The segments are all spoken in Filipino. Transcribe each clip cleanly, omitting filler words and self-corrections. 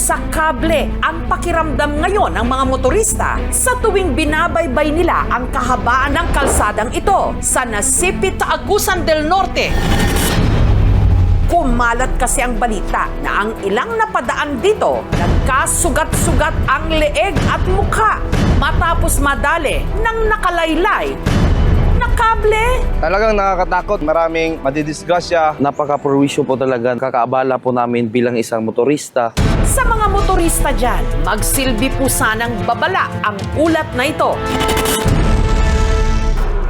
sa kable ang pakiramdam ngayon ng mga motorista sa tuwing binabaybay nila ang kahabaan ng kalsadang ito sa Nasipit, Agusan del Norte. Kumalat kasi ang balita na ang ilang napadaan dito nagkasugat-sugat ang leeg at mukha matapos madali ng nakalaylay na kable. Talagang nakakatakot. Maraming madidisgrasya. Napaka-perwisyo po talaga. Kakaabala po namin bilang isang motorista. Sa mga motorista dyan, magsilbi po sanang babala ang ulat na ito.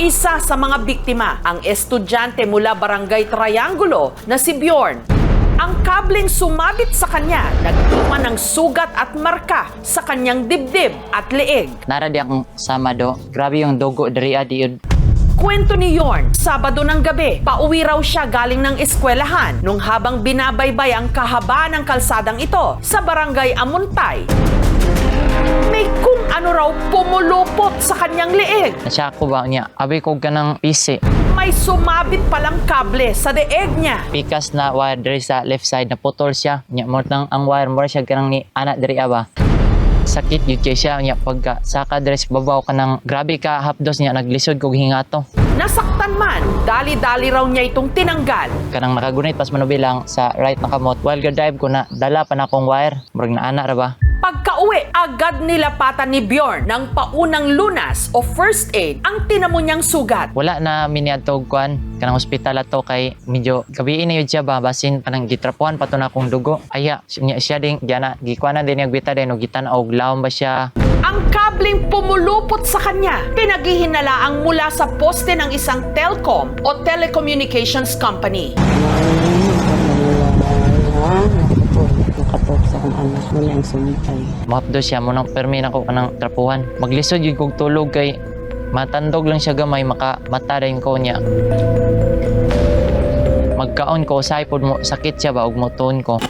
Isa sa mga biktima, ang estudyante mula Barangay Triangulo na si Bjorn. Ang kableng sumabit sa kanya, nag-iwan ng sugat at marka sa kanyang dibdib at leeg. Naradi akong Sabado. Grabe yung dugo dari adi. Kwento ni Yorn, Sabado ng gabi, pauwi raw siya galing ng eskwelahan nung habang binabaybay ang kahabaan ng kalsadang ito sa Barangay Amuntay. May kung ano raw pumulupot sa kanyang leeg. Nasya ko ba niya? Abi ko ka ng PC. May sumabit palang kable sa leeg niya. Pikas na wire dari sa left side na putol siya. Nya mo ang wire mo siya kanang ni anak dari aba. Sakit yun siya niya pagka saka dress babaw ka ng grabe ka hapdos niya naglisod kog hingato. Nasaktan man, dali-dali raw niya itong tinanggal. Kanang nakagunit pas manubilang sa right na kamot. While drive ko na dala pa na akong wire. Murag na anak ra ba? Pagka-uwi, agad nilapatan ni Bjorn ng paunang lunas o first aid ang tinamo niyang sugat. Wala na miniadtog kuan kanang ospital ato kay medyo gabi na yun siya ba basin panang gitrapuan pato na akong dugo. Aya siya ding diana gikuanan din yung bita din og gitan-og lawom ba siya. Ang kableng pumulupot sa kanya, pinaghihinalaang mula sa poste ng isang telcom o telecommunications company. Nakatop sa akong anak mo lang sumitay. Mapdo siya mo nang permi na ko kanang trapuhan. Maglisod yun kog tulog kay matandog lang siya gamay makamata rin ko niya. Magkaon ko sa ipod mo sakit siya ba og moton ko.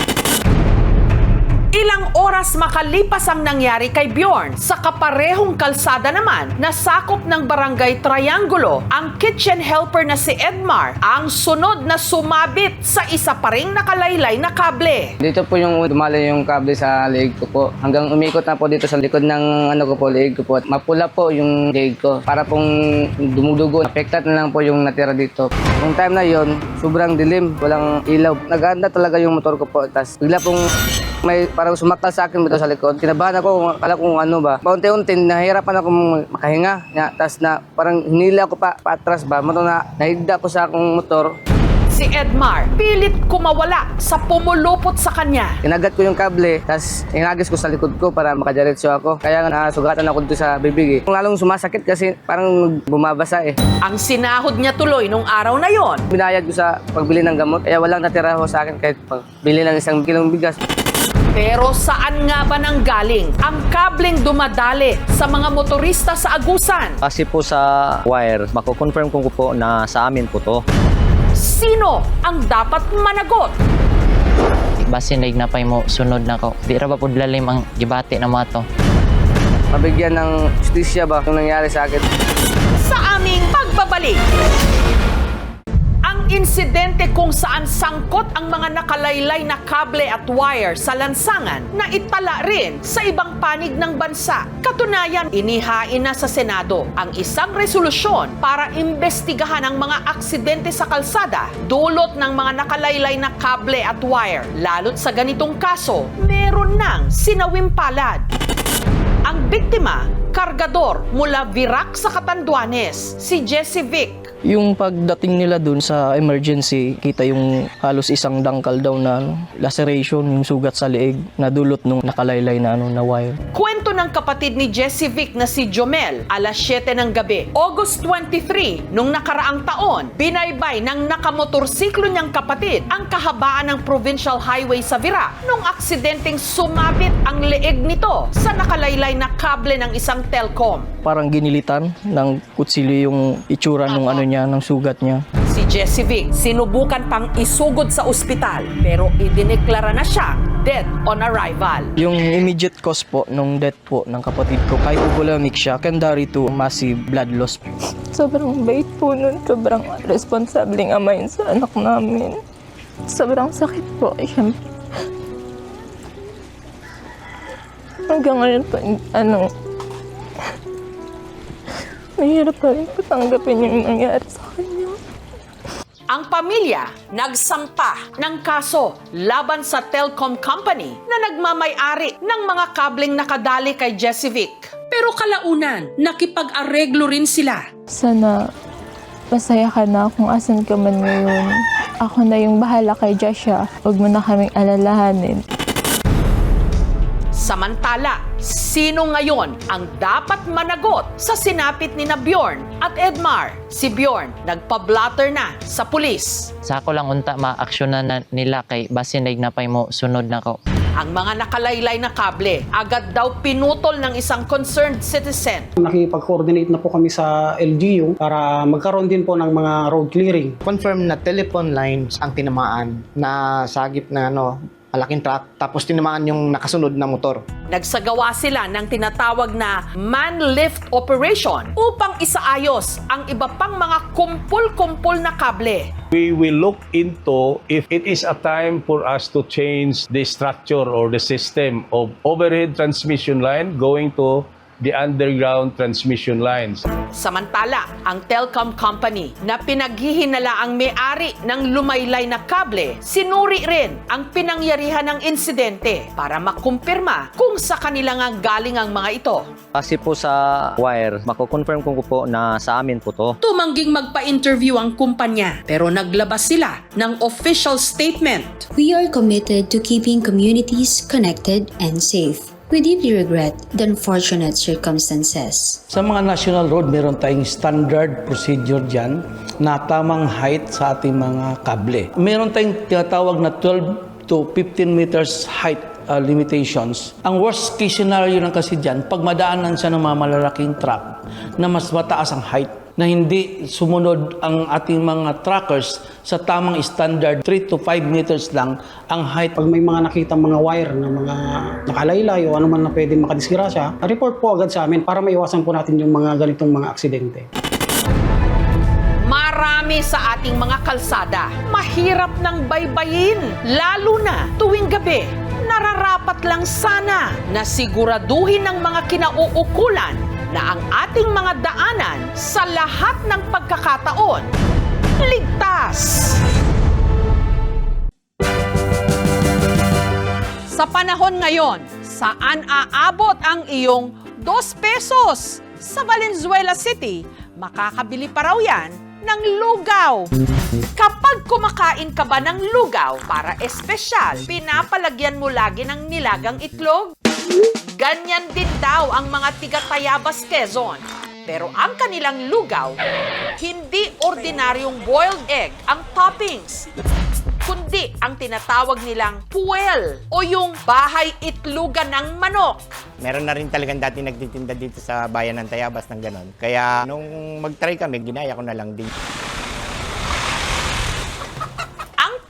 Ilang oras makalipas ang nangyari kay Bjorn, sa kaparehong kalsada naman na sakop ng Barangay Triangulo, ang kitchen helper na si Edmar ang sunod na sumabit sa isa pa ring nakalaylay na kable. Dito po yung dumali yung kable sa leeg ko po. Hanggang umikot na po dito sa likod ng leeg ko po. At mapula po yung leeg ko. Para pong dumudugo. Affected na lang po yung natira dito. Yung time na yon, sobrang dilim. Walang ilaw. Naganda talaga yung motor ko po. Tapos bigla pong may parang sumaktal sa akin dito sa likod. Kinabahan ako, akala kung ano ba. Paunti-unti, nahihirapan ako makahinga. Tapos na parang hinila ako pa atras ba. Moto na nahigda ko sa akong motor. Si Edmar, pilit kumawala sa pumulupot sa kanya. Inagat ko yung kable, tapos inagis ko sa likod ko para makadiretso ako. Kaya nga sugatan ako dito sa bibig eh. Lalong sumasakit kasi parang bumabasa eh. Ang sinahod niya tuloy nung araw na yon. Binayad ko sa pagbili ng gamot, kaya walang natira ho sa akin kahit pagbili ng 1 kilong bigas. Pero saan nga ba nang galing ang kableng dumadali sa mga motorista sa Agusan? Kasi po sa wire, mako-confirm ko po na sa amin po to. Sino ang dapat managot? Basin na pay mo sunod na ko. Di ra ba pud lalim ang gibati na mga to. Mabigyan ng justisya ba yung nangyari sa akin? Sa aming pagbabalik. Ang insidente kung saan sangkot ang mga nakalaylay na kable at wire sa lansangan na itala rin sa ibang panig ng bansa. Katunayan, inihain na sa Senado ang isang resolusyon para imbestigahan ang mga aksidente sa kalsada dulot ng mga nakalaylay na kable at wire. Lalo't sa ganitong kaso, meron nang sinawim palad. Ang biktima, kargador mula Virac sa Catanduanes, si Jessie Vic. Yung pagdating nila dun sa emergency, kita yung halos isang dangkal daw na laceration, yung sugat sa leeg na dulot nung nakalaylay na na wire. Kwento ng kapatid ni Jessie Vic na si Jomel, alas 7 ng gabi, August 23, nung nakaraang taon, binaybay ng nakamotorsiklo niyang kapatid ang kahabaan ng provincial highway sa Virac nung aksidenteng sumabit ang leeg nito sa nakalaylay na kable ng isang telcom. Parang ginilitan ng kutsilyo yung itsura nung ng sugat niya. Si Jessie Vic, sinubukan pang isugod sa ospital pero idineklara na siya dead on arrival. Yung immediate cause po nung death po ng kapatid ko, kahit hypothermic siya, secondary to massive blood loss. Sobrang bait po nun, sobrang responsableng ama yun sa anak namin. Sobrang sakit po, syempre. Hanggang ngayon pa, mahirap pa rin patanggapin yung nangyari sa kanya. Ang pamilya nagsampa ng kaso laban sa telecom company na nagmamay-ari ng mga kableng nakadali kay Jessivic. Pero kalaunan, nakipag-areglo rin sila. Sana masaya ka na kung asan ka man ngayon. Ako na yung bahala kay Joshua. Huwag mo na kaming alalahanin. Samantala, sino ngayon ang dapat managot sa sinapit ni na Bjorn at Edmar? Si Bjorn nagpa-blatter na sa pulis. Sa ako lang unta maaksyonan na nila kay basin na pay mo sunod na ko. Ang mga nakalaylay na kable agad daw pinutol ng isang concerned citizen. Nakipag-coordinate na po kami sa LGU para magkaroon din po ng mga road clearing. Confirm na telephone lines ang tinamaan na sagip na malaking truck, tapos tinamaan yung nakasunod na motor. Nagsagawa sila ng tinatawag na man-lift operation upang isaayos ang iba pang mga kumpul-kumpul na kable. We will look into if it is a time for us to change the structure or the system of overhead transmission line going to the underground transmission lines. Samantala, ang telecom company na pinaghihinala ang may-ari ng lumaylay na kable, sinuri rin ang pinangyarihan ng insidente para makumpirma kung sa kanila nga galing ang mga ito. Kasi po sa wire, mako-confirm ko po na sa amin po to. Tumangging magpa-interview ang kumpanya pero naglabas sila ng official statement. We are committed to keeping communities connected and safe. We deeply regret the unfortunate circumstances. Sa mga national road, meron tayong standard procedure dyan na tamang height sa ating mga kable. Meron tayong tinatawag na 12 to 15 meters height limitations. Ang worst case scenario lang kasi dyan, pag madaanan siya ng mga malalaking truck na mas mataas ang height, na hindi sumunod ang ating mga trackers sa tamang standard, 3 to 5 meters lang ang height. Pag may mga nakita mga wire na mga nakalaylay o ano man na pwedeng makadisgrasya, report po agad sa amin para maiwasan po natin yung mga ganitong mga aksidente. Marami sa ating mga kalsada, mahirap nang baybayin, lalo na tuwing gabi. Nararapat lang sana na siguraduhin ng mga kinauukulan na ang ating mga daanan sa lahat ng pagkakataon ligtas. Sa panahon ngayon, saan aabot ang iyong 2 pesos? Sa Valenzuela City, makakabili pa raw yan ng lugaw. Kapag kumakain ka ba ng lugaw para espesyal, pinapalagyan mo lagi ng nilagang itlog? Ganyan din daw ang mga tiga-Tayabas, Quezon. Pero ang kanilang lugaw, hindi ordinaryong boiled egg ang toppings, kundi ang tinatawag nilang puwel o yung bahay itlugan ng manok. Meron na rin talagang dati nagtitinda dito sa bayan ng Tayabas ng ganon. Kaya nung mag-try kami, ginaya ko na lang din.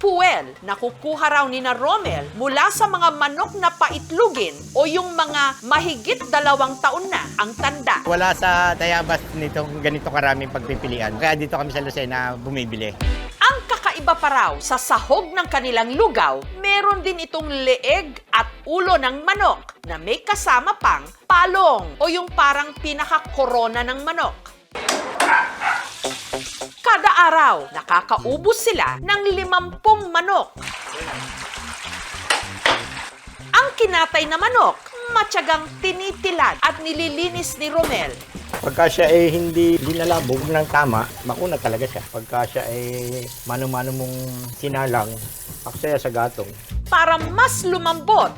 Puwel na kukuha raw ni na Romel mula sa mga manok na paitlugin o yung mga mahigit 2 taon na ang tanda. Wala sa Tayabas nitong ganito karaming pagpipilian. Kaya dito kami sa Lucena bumibili. Ang kakaiba pa raw sa sahog ng kanilang lugaw, meron din itong leeg at ulo ng manok na may kasama pang palong o yung parang pinaka-korona ng manok. Kada araw, nakakaubos sila ng 50 manok. Ang kinatay na manok, matyagang tinitilad at nililinis ni Romel. Pagka siya ay hindi nilalabog ng tama, makuna talaga siya. Pagka siya ay mano-mano mong sinalang, aksaya sa gatong. Para mas lumambot,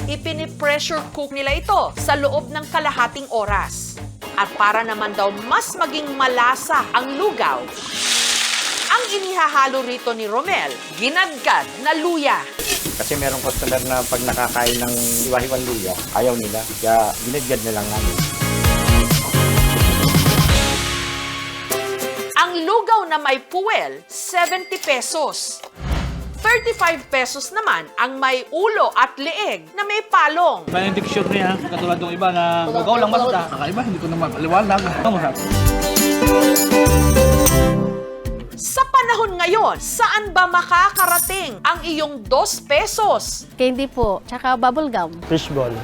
ipini-pressure cook nila ito sa loob ng kalahating oras. At para naman daw mas maging malasa ang lugaw, ang inihahalo rito ni Romel, ginadgad na luya. Kasi merong customer na pag nakakain ng iwa-iwang luya, ayaw nila. Kaya ginadgad na lang namin. Ang lugaw na may puwel, 70 pesos. 35 pesos naman ang may ulo at leeg na may palong. May diksyon niya, katulad ng iba na lugaw lang basta. Kakaiba, hindi ko naman maliwanag. Sa panahon ngayon, Ngayon, saan ba makakarating ang iyong 2 pesos? Candy po, tsaka bubble gum. Fishball.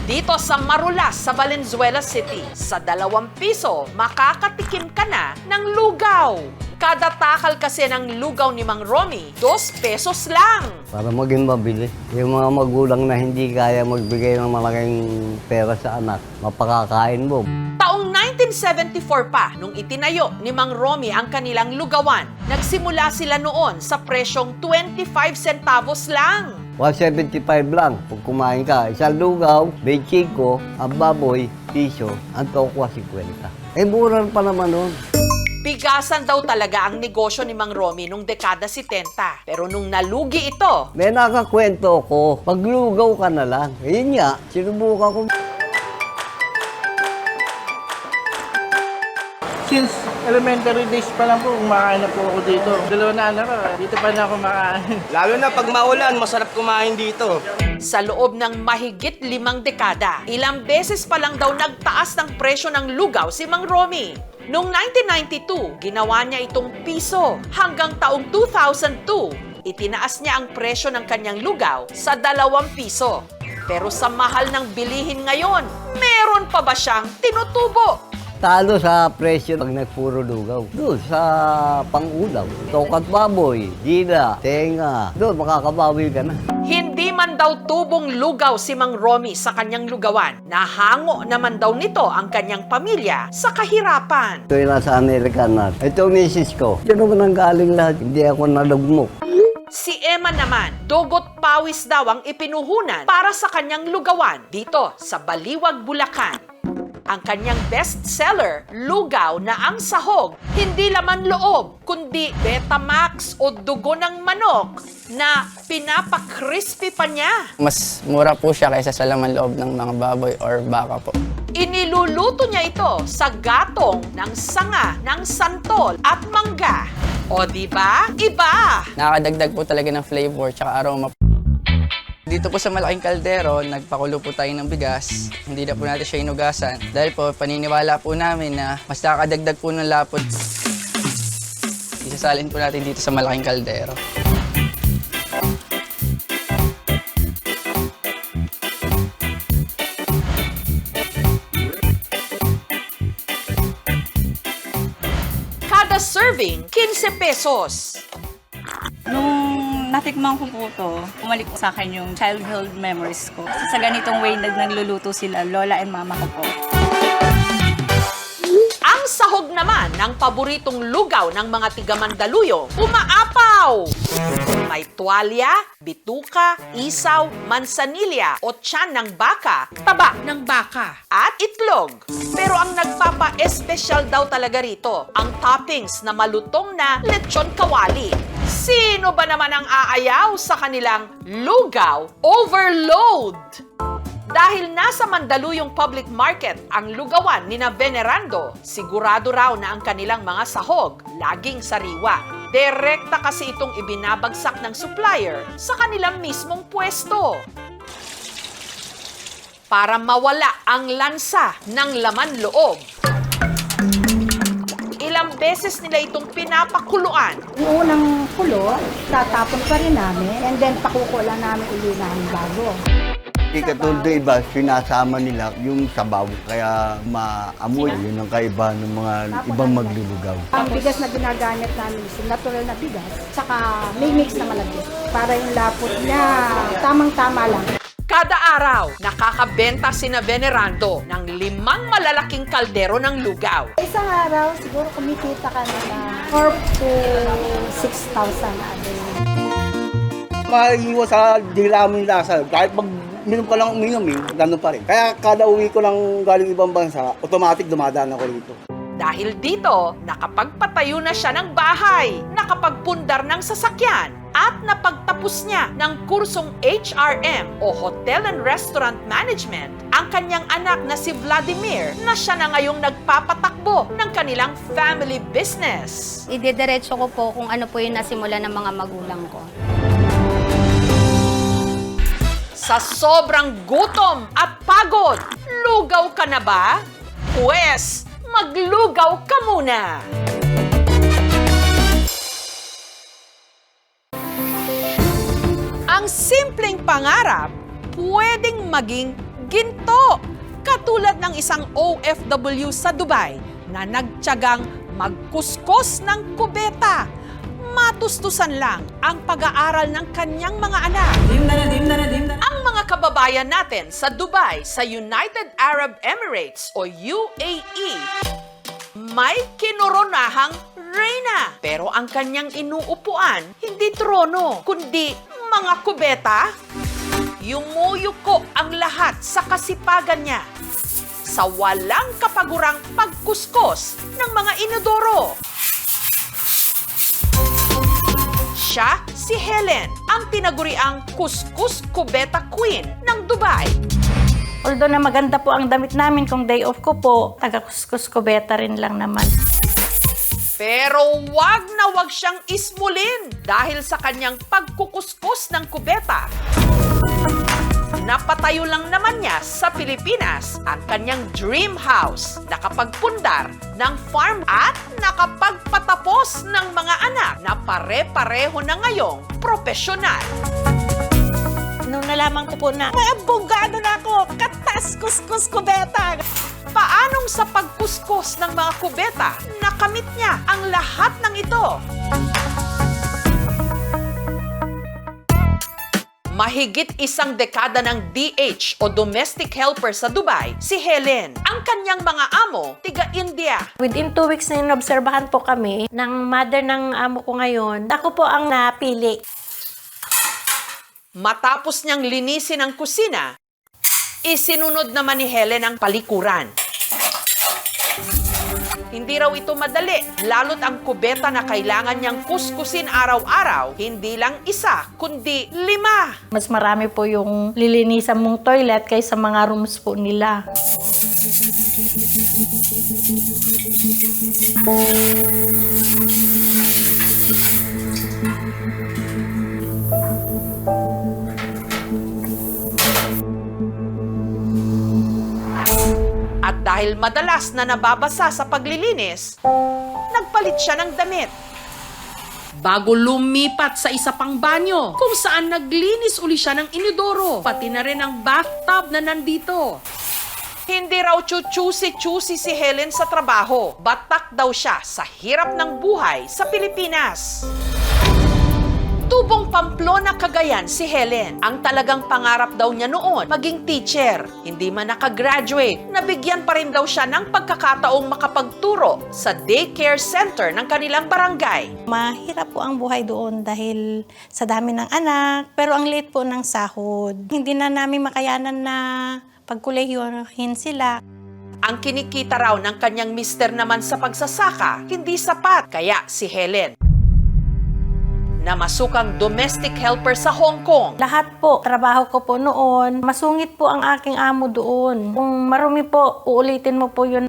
Dito sa Marulas, sa Valenzuela City, sa 2 piso, makakatikim ka na ng lugaw. Kada takal kasi ng lugaw ni Mang Romy, 2 pesos lang. Para maging mabili. Yung mga magulang na hindi kaya magbigay ng malaking pera sa anak, mapakakain mo. Taong 1974 pa, nung itinayo ni Mang Romy ang kanilang lugawan, nagsimula sila noon sa presyong 25 centavos lang. 175 lang. Kung kumain ka, isang lugaw, 25, ang baboy, piso, ang tokwa, 50. Mura pa naman nun. Bigasan daw talaga ang negosyo ni Mang Romy nung dekada 70. Pero nung nalugi ito, May nakakwento ko, paglugaw ka na lang. Yun nga, sinubukan ko. Since elementary days pa lang po, kumakain na po ako dito. 2 na anak ko, dito pa na ako makain. Lalo na pag maulan, masarap kumain dito. sa loob ng mahigit 5 dekada, ilang beses pa lang daw nagtaas ng presyo ng lugaw si Mang Romy. Noong 1992, ginawa niya itong piso. Hanggang taong 2002, itinaas niya ang presyo ng kanyang lugaw sa 2 piso. Pero sa mahal ng bilihin ngayon, meron pa ba siyang tinutubo? Talo sa presyo pag nagpuro lugaw. Doon sa pang-ulam, tokat baboy, gila, tenga. Doon makakabawi ka na. Hindi man daw tubong lugaw si Mang Romy sa kanyang lugawan. Nahango naman daw nito ang kanyang pamilya sa kahirapan. Ito yung nasa Amerika na. Ito ang misis ko. Ito naman ang galing lahat. Hindi ako nalugmok. Si Emma naman, dugot pawis daw ang ipinuhunan para sa kanyang lugawan dito sa Baliwag, Bulacan. Ang kanyang bestseller, lugaw na ang sahog, hindi laman loob, kundi Betamax o dugo ng manok na pinapa-crispy pa niya. Mas mura po siya kaysa sa laman loob ng mga baboy or baka po. Iniluluto niya ito sa gatong ng sanga, ng santol at mangga. O di ba? Iba! Nakakadagdag po talaga ng flavor tsaka aroma. Dito po sa malaking kaldero, nagpakulo po tayo ng bigas. Hindi na po natin siya inugasan. Dahil po, paniniwala po namin na mas nakakadagdag po ng lapot. Isasalin po natin dito sa malaking kaldero. Kada serving, 15 pesos. Nung natikman ko po to, umalik sa akin yung childhood memories ko. Sa ganitong way nagluluto sila, lola and mama ko po. Ang sahog naman ng paboritong lugaw ng mga tiga-Mandaluyong, umaapaw! May tuwalya, bituka, isaw, mansanilya o tiyan ng baka, taba ng baka, at itlog. Pero ang nagpapa-espesyal daw talaga rito, ang toppings na malutong na lechon kawali. Sino ba naman ang aayaw sa kanilang lugaw overload? Dahil nasa Mandaluyong Public Market ang lugawan ni na Venerando, sigurado raw na ang kanilang mga sahog laging sariwa. Direkta kasi itong ibinabagsak ng supplier sa kanilang mismong pwesto. Para mawala ang lansa ng laman loob. Ilang beses nila itong pinapakuluan. Yung unang kulo, tatapon pa rin namin and then pakukula namin uli ng bago. Hindi katulad ng iba, sinasama nila yung sabaw, kaya maamoy. Yun ang kaiba ng mga ibang maglulugaw. Ang bigas na ginagamit namin is natural na bigas, saka may mix na malagkit. Para yung lapot niya, tamang-tama lang. Kada araw, nakakabenta sina Venerando ng 5 malalaking kaldero ng lugaw. Isang araw, siguro kumikita ka na 4 to 6,000 a day. Maiiwas sa dila mo yung lasa. Kahit pag minum ka lang ganun pa rin. Kaya kada uwi ko lang galing ibang bansa, automatic dumadaan ako rito. Dahil dito, nakapagpatayo na siya ng bahay, nakapagpundar ng sasakyan, at napagtapos niya ng kursong HRM o Hotel and Restaurant Management ang kanyang anak na si Vladimir na siya na ngayong nagpapatakbo ng kanilang family business. Idediretso ko po kung ano po yung nasimula ng mga magulang ko. Sa sobrang gutom at pagod, lugaw ka na ba? Pwes, maglugaw ka muna! pangarap pwedeng maging ginto. Katulad ng isang OFW sa Dubai na nagtiyagang magkuskos ng kubeta. Matustusan lang ang pag-aaral ng kanyang mga anak. Ang mga kababayan natin sa Dubai, sa United Arab Emirates o UAE, may kinoronahang reyna. Pero ang kanyang inuupuan, hindi trono, kundi mga kubeta. Yumuyuko ang lahat sa kasipagan niya sa walang kapagurang pagkuskos ng mga inodoro. Siya si Helen, ang tinaguriang kuskus kubeta queen ng Dubai. Although na maganda po ang damit namin kung day off ko po, taga-kuskus kubeta rin lang naman. Pero wag na wag siyang ismulin dahil sa kanyang pagkukuskus ng kubeta. Napatayo lang naman niya sa Pilipinas ang kanyang dream house, nakapagpundar ng farm at nakapagpatapos ng mga anak na pare-pareho na ngayong profesional. Nung nalaman ko po na may abogado na ako, katas kuskus kubeta. Paanong sa pagkuskus ng mga kubeta, nakamit niya ang lahat ng ito? Mahigit isang dekada ng DH o domestic helper sa Dubai, si Helen. Ang kanyang mga amo, tiga-India. Within 2 weeks na inobserbahan po kami ng mother ng amo ko ngayon. Ako po ang napili. Matapos niyang linisin ang kusina, isinunod naman ni Helen ang palikuran. Hindi raw ito madali, lalo't ang kubeta na kailangan niyang kuskusin araw-araw, hindi lang isa, kundi 5. Mas marami po yung lilinisan mong toilet kaysa mga rooms po nila. At dahil madalas na nababasa sa paglilinis, nagpalit siya ng damit. Bago lumipat sa isa pang banyo, kung saan naglinis uli siya ng inodoro, pati na rin ang bathtub na nandito. Hindi raw chuchusi-chusi si Helen sa trabaho. Batak daw siya sa hirap ng buhay sa Pilipinas. Tubong Pamplona, Cagayan si Helen. Ang talagang pangarap daw niya noon, maging teacher. Hindi man nakagraduate, nabigyan pa rin daw siya ng pagkakataong makapagturo sa daycare center ng kanilang barangay. Mahirap po ang buhay doon dahil sa dami ng anak, pero ang liit po ng sahod. Hindi na namin makayanan na pagkulehiyohin sila. Ang kinikita raw ng kanyang mister naman sa pagsasaka, hindi sapat. Kaya si Helen, na masukang domestic helper sa Hong Kong. Lahat po, trabaho ko po noon, masungit po ang aking amo doon. Kung marumi po, uulitin mo po yun.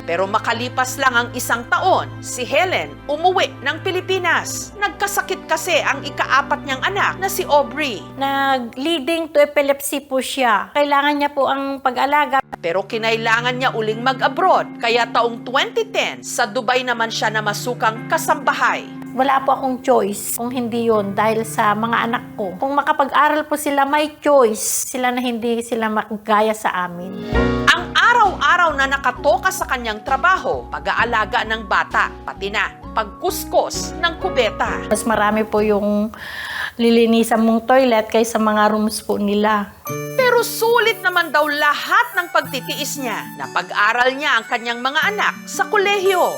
Pero makalipas lang ang 1 taon, si Helen umuwi ng Pilipinas. Nagkasakit kasi ang ika-4 niyang anak na si Aubrey. Nag-leading to epilepsy po siya. Kailangan niya po ang pag-alaga. Pero kinailangan niya uling mag-abroad. Kaya taong 2010, sa Dubai naman siya na masukang kasambahay. Wala po akong choice kung hindi yun dahil sa mga anak ko. Kung makapag-aral po sila, may choice sila na hindi sila magaya sa amin. Ang araw-araw na nakatoka sa kanyang trabaho, pag-aalaga ng bata, pati na pagkuskos ng kubeta. Mas marami po yung lilinisan mong toilet kaysa mga rooms po nila. Pero sulit naman daw lahat ng pagtitiis niya na pag-aral niya ang kanyang mga anak sa kolehiyo.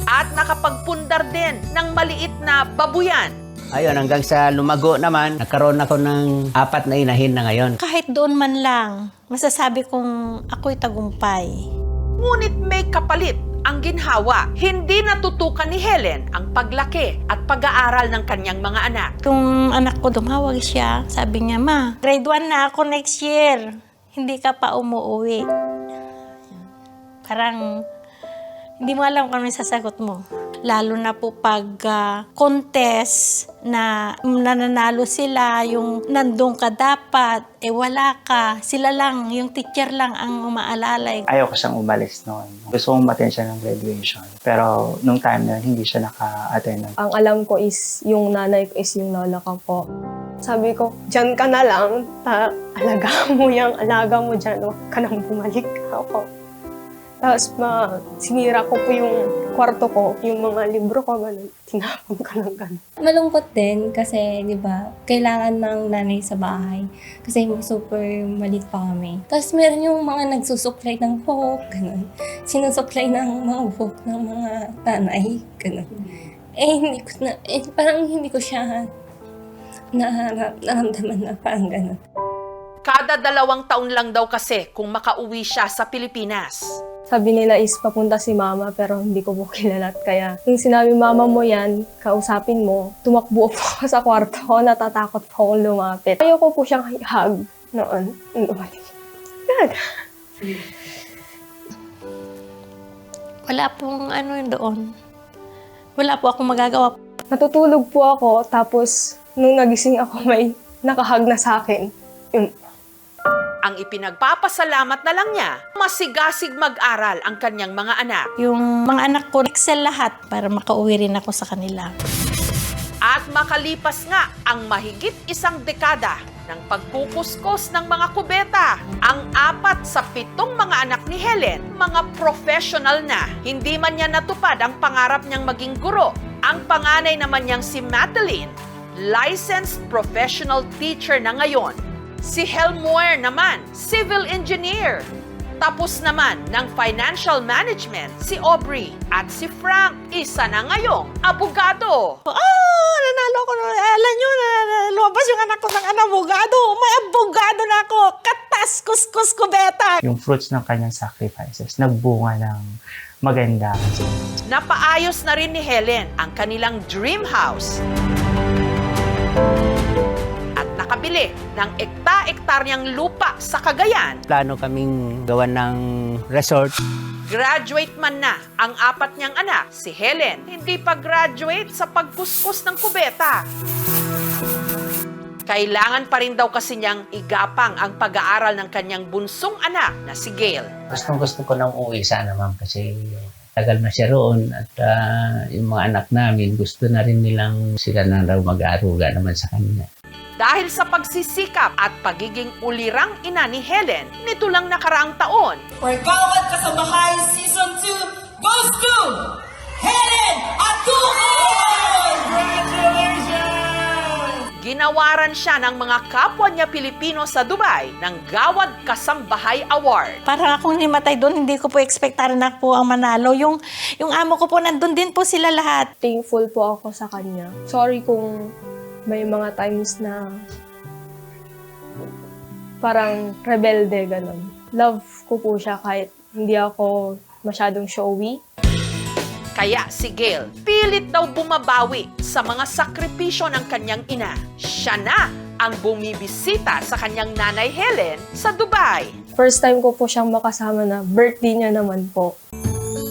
At nakapagpundar din ng maliit na babuyan. Ayun, hanggang sa lumago naman, nagkaroon ako ng 4 na inahin na ngayon. Kahit doon man lang, masasabi kong ako'y tagumpay. Ngunit may kapalit ang ginhawa. Hindi natutukan ni Helen ang paglaki at pag-aaral ng kanyang mga anak. Yung anak ko, tumawag siya. Sabi niya, Ma, grade 1 na ako next year. Hindi ka pa umuwi. Parang hindi mo alam kung ano sasagot mo. Lalo na po pag contest na nananalo sila, yung nandun ka dapat, wala ka. Sila lang, yung teacher lang ang umaalala. Ayaw ko siyang umalis noon. Gusto kong ma-attend siya ng graduation. Pero nung time na hindi siya naka-attend. Ang alam ko is yung nanay ko is yung lola ko po. Sabi ko, dyan ka na lang, alaga mo yung alaga mo dyan, huwag ka nang bumalik ako. Tapos sinira ko po yung kwarto ko, yung mga libro ko, ganun. Tinapon ka lang ganun. Malungkot din kasi, di ba, kailangan ng nanay sa bahay. Kasi super maliit pa kami. Tapos meron yung mga nagsusuklay ng buhok, ganun. Sinusuklay ng mga buhok ng mga nanay, ganun. Parang hindi ko siya naramdaman na parang ganun. Kada 2 taon lang daw kasi kung makauwi siya sa Pilipinas. Sabi nila is papunta si mama pero hindi ko po kilala. Kaya nung sinabi mama mo yan, kausapin mo, tumakbo po ako sa kwarto ko, natatakot po akong lumapit. Ayoko po siyang hug noon. Wala pong doon. Wala po akong magagawa. Natutulog po ako, tapos nung nagising ako may nakahag na sa akin. Ang ipinagpapasalamat na lang niya, masigasig mag-aral ang kanyang mga anak. Yung mga anak ko, excel lahat para makauwi rin ako sa kanila. At makalipas nga ang mahigit 1 dekada ng pagkukuskos ng mga kubeta, ang 4 sa 7 mga anak ni Helen, mga professional na. Hindi man niya natupad ang pangarap niyang maging guro. Ang panganay naman niyang si Madeline, licensed professional teacher na ngayon. Si Helmoir naman, civil engineer. Tapos naman ng financial management, si Aubrey. At si Frank, isa na ngayong abogado. Nanalo ko. Alam nyo, lumabas yung anak ko ng abogado. May abogado na ako. Katas, kuskus, kubeta. Yung fruits ng kanyang sacrifices, nagbunga ng maganda. Napaayos na rin ni Helen ang kanilang dream house. At nakabili ng ekta-ektaryang lupa sa Cagayan. Plano kaming gawan ng resort. Graduate man na ang 4 niyang anak, si Helen, hindi pa graduate sa pagkuskus ng kubeta. Kailangan pa rin daw kasi niyang igapang ang pag-aaral ng kanyang bunsong anak na si Gail. Gusto ko nang uwi sana, ma'am, kasi tagal na siya roon at yung mga anak namin gusto na rin nilang sila na raw mag-aaruga naman sa kanya. Dahil sa pagsisikap at pagiging ulirang ina ni Helen, nito lang nakaraang taon, Pagkawat Kasambahay Season 2 goes to Helen Atuon! Congratulations! ginawaran siya ng mga kapwa niya Pilipino sa Dubai ng Gawad Kasambahay Award. Parang akong himatay doon, hindi ko po expectaran na po ang manalo. Yung amo ko po, nandun din po sila lahat. Thankful po ako sa kanya. Sorry kung may mga times na parang rebelde, ganun. Love ko po siya kahit hindi ako masyadong showy. Kaya si Gail, pilit daw bumabawi sa mga sakripisyo ng kanyang ina. Siya na ang bumibisita sa kanyang nanay Helen sa Dubai. First time ko po siyang makasama na birthday niya naman po.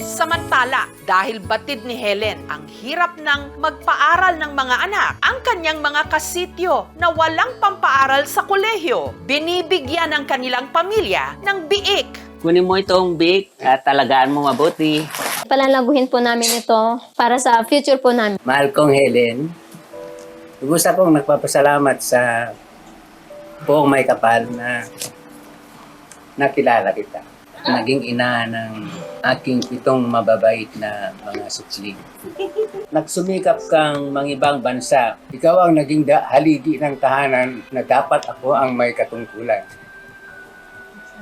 Samantala, dahil batid ni Helen ang hirap ng magpaaral ng mga anak, ang kanyang mga kasityo na walang pampaaral sa kolehiyo, binibigyan ng kanilang pamilya ng biik. Kunin mo itong biik at talagaan mo mabuti. Palalaguhin po namin ito para sa future po namin. Mahal kong Helen, gusto kong nagpapasalamat sa buong may kapal na nakilala kita. Naging ina ng aking 7 mababait na mga sukling. Nagsumikap kang mangibang bansa. Ikaw ang naging haligi ng tahanan na dapat ako ang may katungkulan.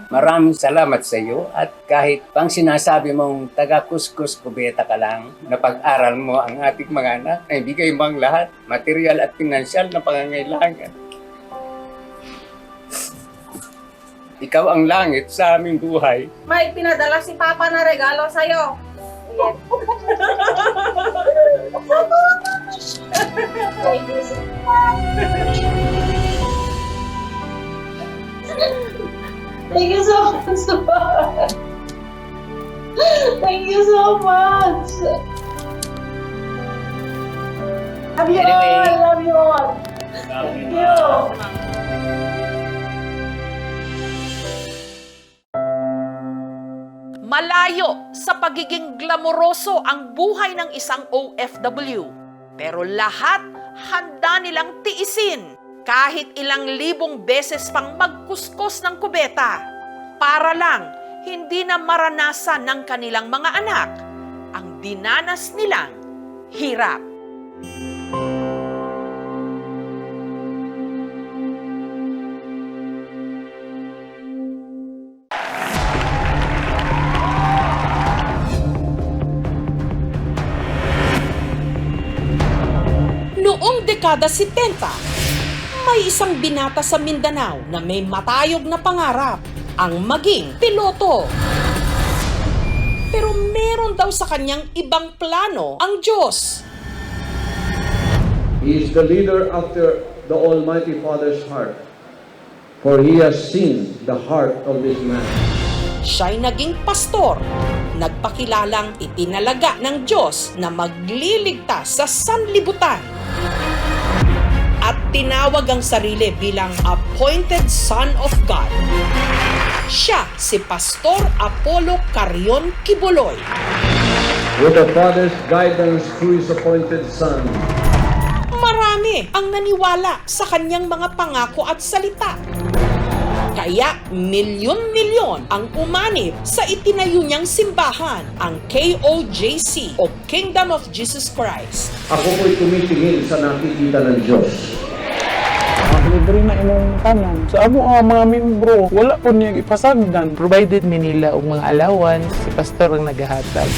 Maraming salamat sa iyo at kahit pang sinasabi mong taga-kuskus kubeta ka lang, napag-aral mo ang ating mga anak na ibigay mo ang lahat, material at pinansyal na pangangailangan. Ikaw ang langit sa aming buhay. May pinadala si Papa na regalo sa'yo. Thank you so much, Papa. Thank you so much. Love you all. Love you all. Thank you. Malayo sa pagiging glamoroso ang buhay ng isang OFW. Pero lahat handa nilang tiisin kahit ilang libong beses pang magkuskus ng kubeta para lang hindi na maranasan ng kanilang mga anak ang dinanas nilang hirap. Noong dekada 70, may isang binata sa Mindanao na may matayog na pangarap, ang maging piloto. Pero meron daw sa kanyang ibang plano ang Diyos. He is the leader after the Almighty Father's heart, for He has seen the heart of this man. Siya'y naging pastor, nagpakilalang itinalaga ng Diyos na magliligtas sa sanlibutan. At tinawag ang sarili bilang appointed son of God. Siya si Pastor Apollo Carion Kibuloy. With the Father's guidance through His appointed Son, marami ang naniwala sa kanyang mga pangako at salita. Kaya milyon-milyon ang umanib sa itinayo niyang simbahan, ang KOJC o Kingdom of Jesus Christ. ako po'y tumitingin sa nakikita ng Diyos. Libre na imong tanan. Sa amo ang mga membro, wala po niyang ipasagdan. Provided mi nila og mga allowance, si pastor ang naghahatag.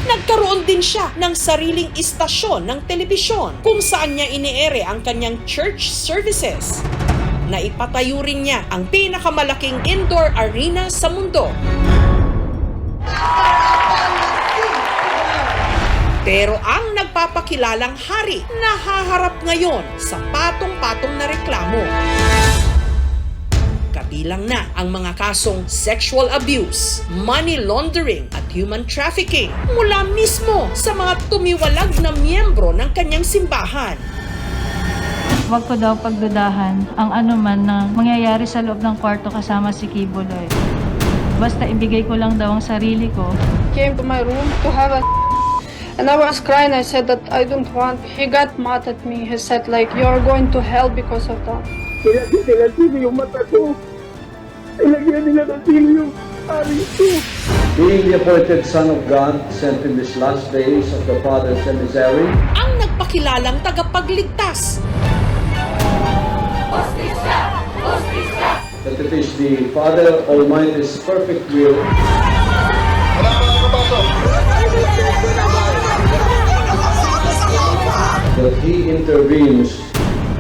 Nagkaroon din siya ng sariling istasyon ng telebisyon kung saan niya iniere ang kanyang church services. Naipatayo rin niya ang pinakamalaking indoor arena sa mundo. Pero ang nagpapakilalang hari nahaharap ngayon sa patong-patong na reklamo. Kabilang na ang mga kasong sexual abuse, money laundering at human trafficking mula mismo sa mga tumiwalag na miyembro ng kanyang simbahan. Huwag ko daw pagdudahan ang anuman na mangyayari sa loob ng kwarto kasama si Kibuloy. Basta ibigay ko lang daw ang sarili ko. Came to my room to have a and I was crying. I said that I don't want. He got mad at me. He said like, you're going to hell because of that. Ilagyan nila sino yung mata ko. Ilagyan nila sino yung aring ko. Being the appointed Son of God, sent in these last days of the Father's emissary, Ang nagpakilalang tagapagligtas. that it is the Father Almighty's perfect will that He intervenes.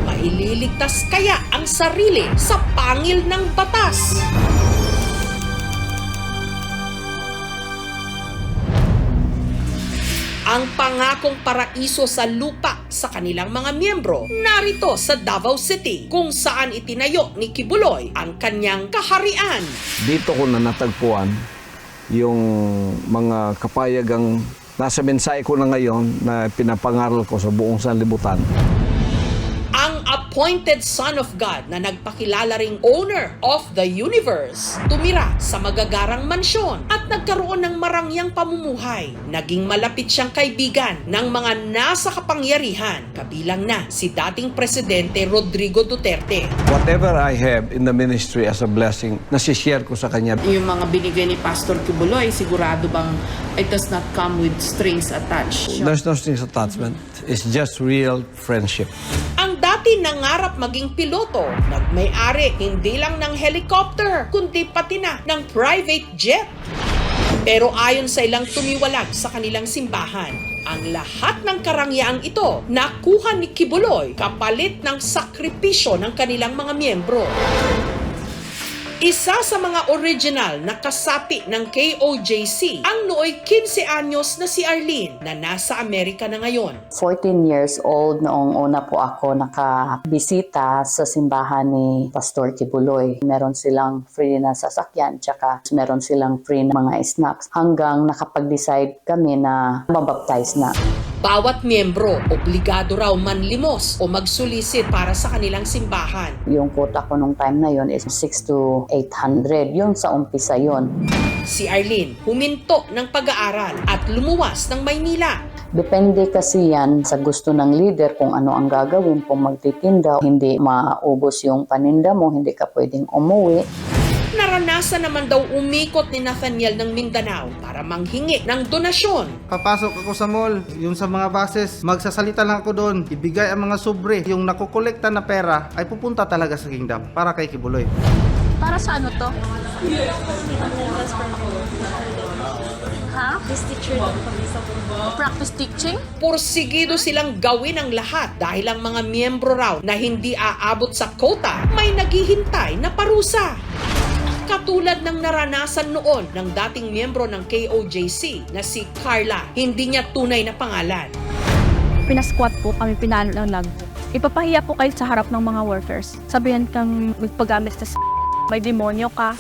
Maililigtas kaya ang sarili sa pangil ng batas? Ang pangakong paraiso sa lupa sa kanilang mga miyembro narito sa Davao City, kung saan itinayo ni Kibuloy ang kanyang kaharian. Dito ko na natagpuan yung mga kapayagang nasa mensahe ko na ngayon na pinapangaral ko sa buong sanlibutan. Ang appointed Son of God na nagpakilala ring owner of the universe, tumira sa magagarang mansyon at nagkaroon ng marangyang pamumuhay. Naging malapit siyang kaibigan ng mga nasa kapangyarihan, kabilang na si dating Presidente Rodrigo Duterte. Whatever I have in the ministry as a blessing, nasishare ko sa kanya. Yung mga binigay ni Pastor Kibuloy, sigurado bang it does not come with strings attached? There's no strings attachment. It's just real friendship. Ang dati nangarap maging piloto, nagmay-ari hindi lang ng helicopter, kundi pati na ng private jet. Pero ayon sa ilang tumiwalag sa kanilang simbahan, ang lahat ng karangyaang ito nakuha ni Kibuloy kapalit ng sakripisyo ng kanilang mga miyembro. Isa sa mga original na kasapi ng KOJC ang nooy 15 anyos na si Arlene na nasa Amerika na ngayon. 14 years old noong una po ako nakabisita sa simbahan ni Pastor Kibuloy. Meron silang free na sasakyan, tsaka meron silang free na mga snacks hanggang nakapag-decide kami na mabaptize na. Bawat miyembro, obligado raw manlimos o magsulisit para sa kanilang simbahan. Yung quota ko nung time na yon is 6 to 800. Yun sa umpisa yon. Si Arlene huminto ng pag-aaral at lumuwas ng Maynila. Depende kasi yan sa gusto ng leader kung ano ang gagawin. Kung magtitinda, hindi maubos yung paninda mo, hindi ka pwedeng umuwi. Naranasan naman daw umikot ni Nathaniel ng Mindanao para manghingi ng donasyon. Papasok ako sa mall, yung sa mga buses, magsasalita lang ako doon, ibigay ang mga sobre. Yung nakukolekta na pera ay pupunta talaga sa kingdom para kay Kibuloy. Para sa ano to? Ha? Practice teaching? Pursigido silang gawin ang lahat dahil ang mga miyembro raw na hindi aabot sa quota may naghihintay na parusa. Katulad ng naranasan noon ng dating miyembro ng KOJC na si Carla, hindi niya tunay na pangalan. Pinasquat po kami, pinanalag. Ipapahiya po kayo sa harap ng mga workers. Sabihan kang magpagamit sa may demonyo ka.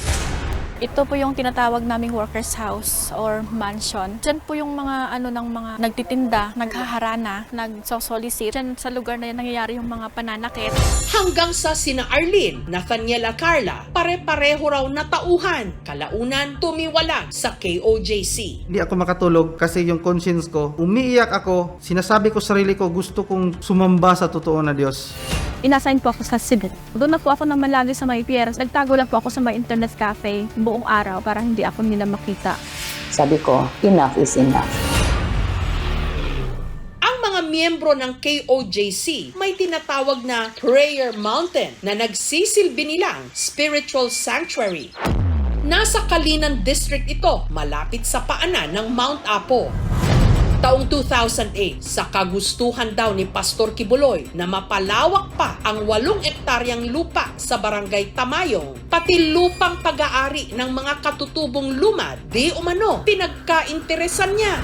Ito po yung tinatawag naming workers house or mansion. Diyan po yung mga ng mga nagtitinda, naghaharana, nagsosolicit. Diyan sa lugar na yan nangyayari yung mga pananakit. Hanggang sa sina Arlene, Nathaniel at Carla, pare-pareho raw na tauhan. Kalaunan, tumiwalag sa KOJC. Hindi ako makatulog kasi yung conscience ko, umiiyak ako, sinasabi ko sarili ko, gusto kong sumamba sa totoo na Diyos. Inassign po ako sa Sibit. Doon na po ako naman lagi sa may Pierres. Nagtago lang po ako sa may internet cafe buong araw para hindi ako nila makita. Sabi ko, enough is enough. Ang mga miyembro ng KOJC may tinatawag na Prayer Mountain na nagsisilbi nilang spiritual sanctuary. Nasa Kalinan District ito, malapit sa paanan ng Mount Apo. Taong 2008, sa kagustuhan daw ni Pastor Kibuloy na mapalawak pa ang 8 ektaryang lupa sa Barangay Tamayong, pati lupang pag-aari ng mga katutubong lumad, di umano pinagkainteresan niya.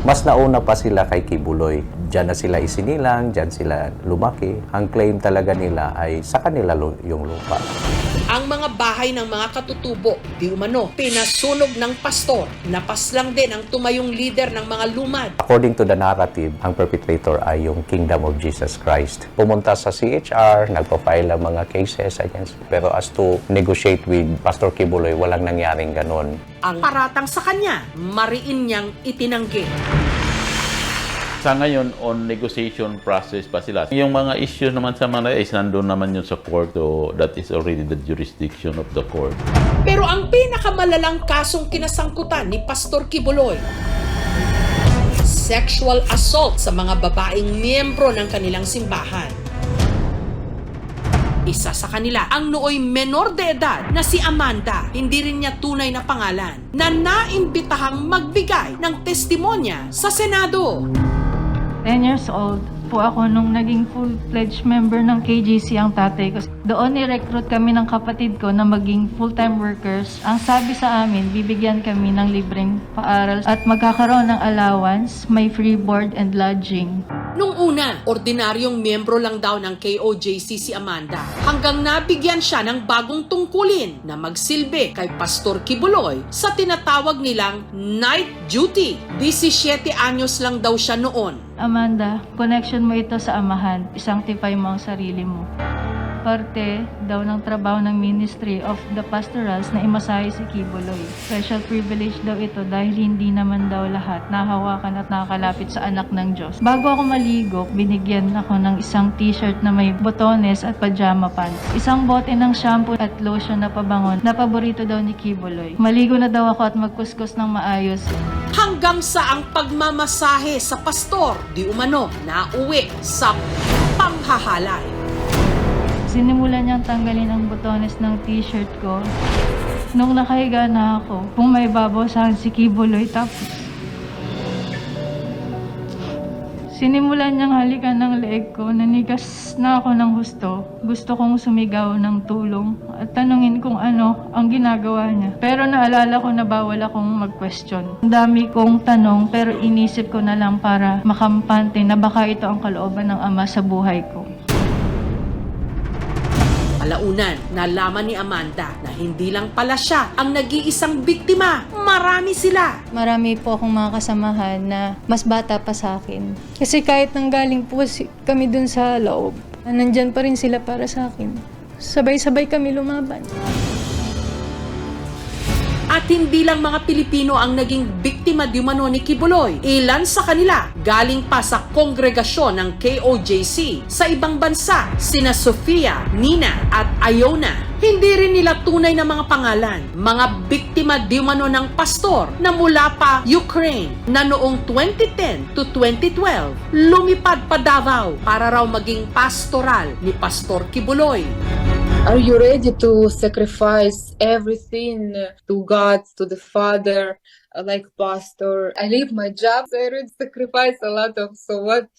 Mas nauna pa sila kay Kibuloy. Diyan na sila isinilang, diyan sila lumaki. Ang claim talaga nila ay sa kanila yung lupa. Ang mga bahay ng mga katutubo, di umano, pinasunog ng pastor. Napaslang din ang tumayong leader ng mga lumad. According to the narrative, ang perpetrator ay yung Kingdom of Jesus Christ. Pumunta sa CHR, nagpa-file ang mga cases against. Pero as to negotiate with Pastor Kibuloy, walang nangyaring ganon. Ang paratang sa kanya, mariin niyang itinanggi. Sa ngayon, on negotiation process pa sila. Yung mga issue naman sa mga is nandun naman yun sa court, so that is already the jurisdiction of the court. Pero ang pinakamalalang kasong kinasangkutan ni Pastor Kibuloy, sexual assault sa mga babaeng miyembro ng kanilang simbahan. Isa sa kanila ang nooy menor de edad na si Amanda, hindi rin niya tunay na pangalan, na naimbitahang magbigay ng testimonya sa Senado. 10 years old po ako nung naging full-fledged member ng KJC ang tatay ko. Doon ni-recruit kami ng kapatid ko na maging full-time workers. Ang sabi sa amin, bibigyan kami ng libreng paaral at magkakaroon ng allowance, may free board and lodging. Nung una, ordinaryong miyembro lang daw ng KOJC si Amanda hanggang nabigyan siya ng bagong tungkulin na magsilbi kay Pastor Kibuloy sa tinatawag nilang night duty. 17 anyos lang daw siya noon. Amanda, connection mo ito sa amahan. Isanctify mo ang sarili mo. Parte daw ng trabaho ng Ministry of the Pastorals na imasahe si Kibuloy. Special privilege daw ito dahil hindi naman daw lahat nahawakan at nakakalapit sa anak ng Diyos. Bago ako maligo, binigyan ako ng isang t-shirt na may botones at pajama pants. Isang bote ng shampoo at lotion na pabangon na paborito daw ni Kibuloy. Maligo na daw ako at magkuskus ng maayos. Hanggang sa ang pagmamasahe sa pastor, di umano, nauwi sa panghahalay. Sinimulan niyang tanggalin ang botones ng t-shirt ko. Nung nakahiga na ako, kung may babawasan si Kibuloy, tapos sinimulan niyang halikan ng leeg ko, nanigas na ako ng husto. Gusto kong sumigaw ng tulong at tanungin kung ano ang ginagawa niya. Pero naalala ko na bawal akong mag-question. Ang dami kong tanong pero inisip ko na lang para makampante na baka ito ang kalooban ng Ama sa buhay ko. Alaunan, nalaman ni Amanda na hindi lang pala siya ang nag-iisang biktima. Marami sila. Marami po akong mga kasamahan na mas bata pa sa akin. Kasi kahit nanggaling po kami dun sa loob, nandyan pa rin sila para sa akin. Sabay-sabay kami lumaban. At hindi lang mga Pilipino ang naging biktima di umano ni Kibuloy. Ilan sa kanila galing pa sa kongregasyon ng KOJC sa ibang bansa, sina Sofia, Nina at Iona. Hindi rin nila tunay na mga pangalan. Mga biktima di umano ng pastor na mula pa Ukraine na noong 2010 to 2012 lumipad pa Davao para raw maging pastoral ni Pastor Kibuloy. Are you ready to sacrifice everything to God, to the Father, like pastor? I leave my job, so I already sacrifice a lot of, so what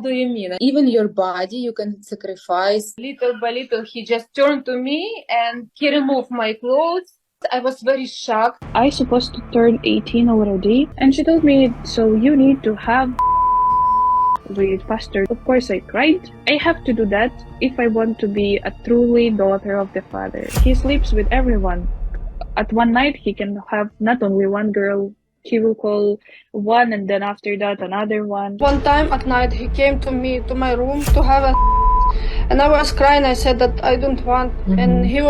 do you mean? Even your body you can sacrifice. Little by little he just turned to me and he removed my clothes. I was very shocked. I supposed to turn 18 already, and she told me, so you need to have with pastor. Of course, I cried. I have to do that if I want to be a truly daughter of the Father. He sleeps with everyone. At one night, he can have not only one girl. He will call one, and then after that another one. One time at night he came to me to my room to have a and I was crying. I said that I don't want, and he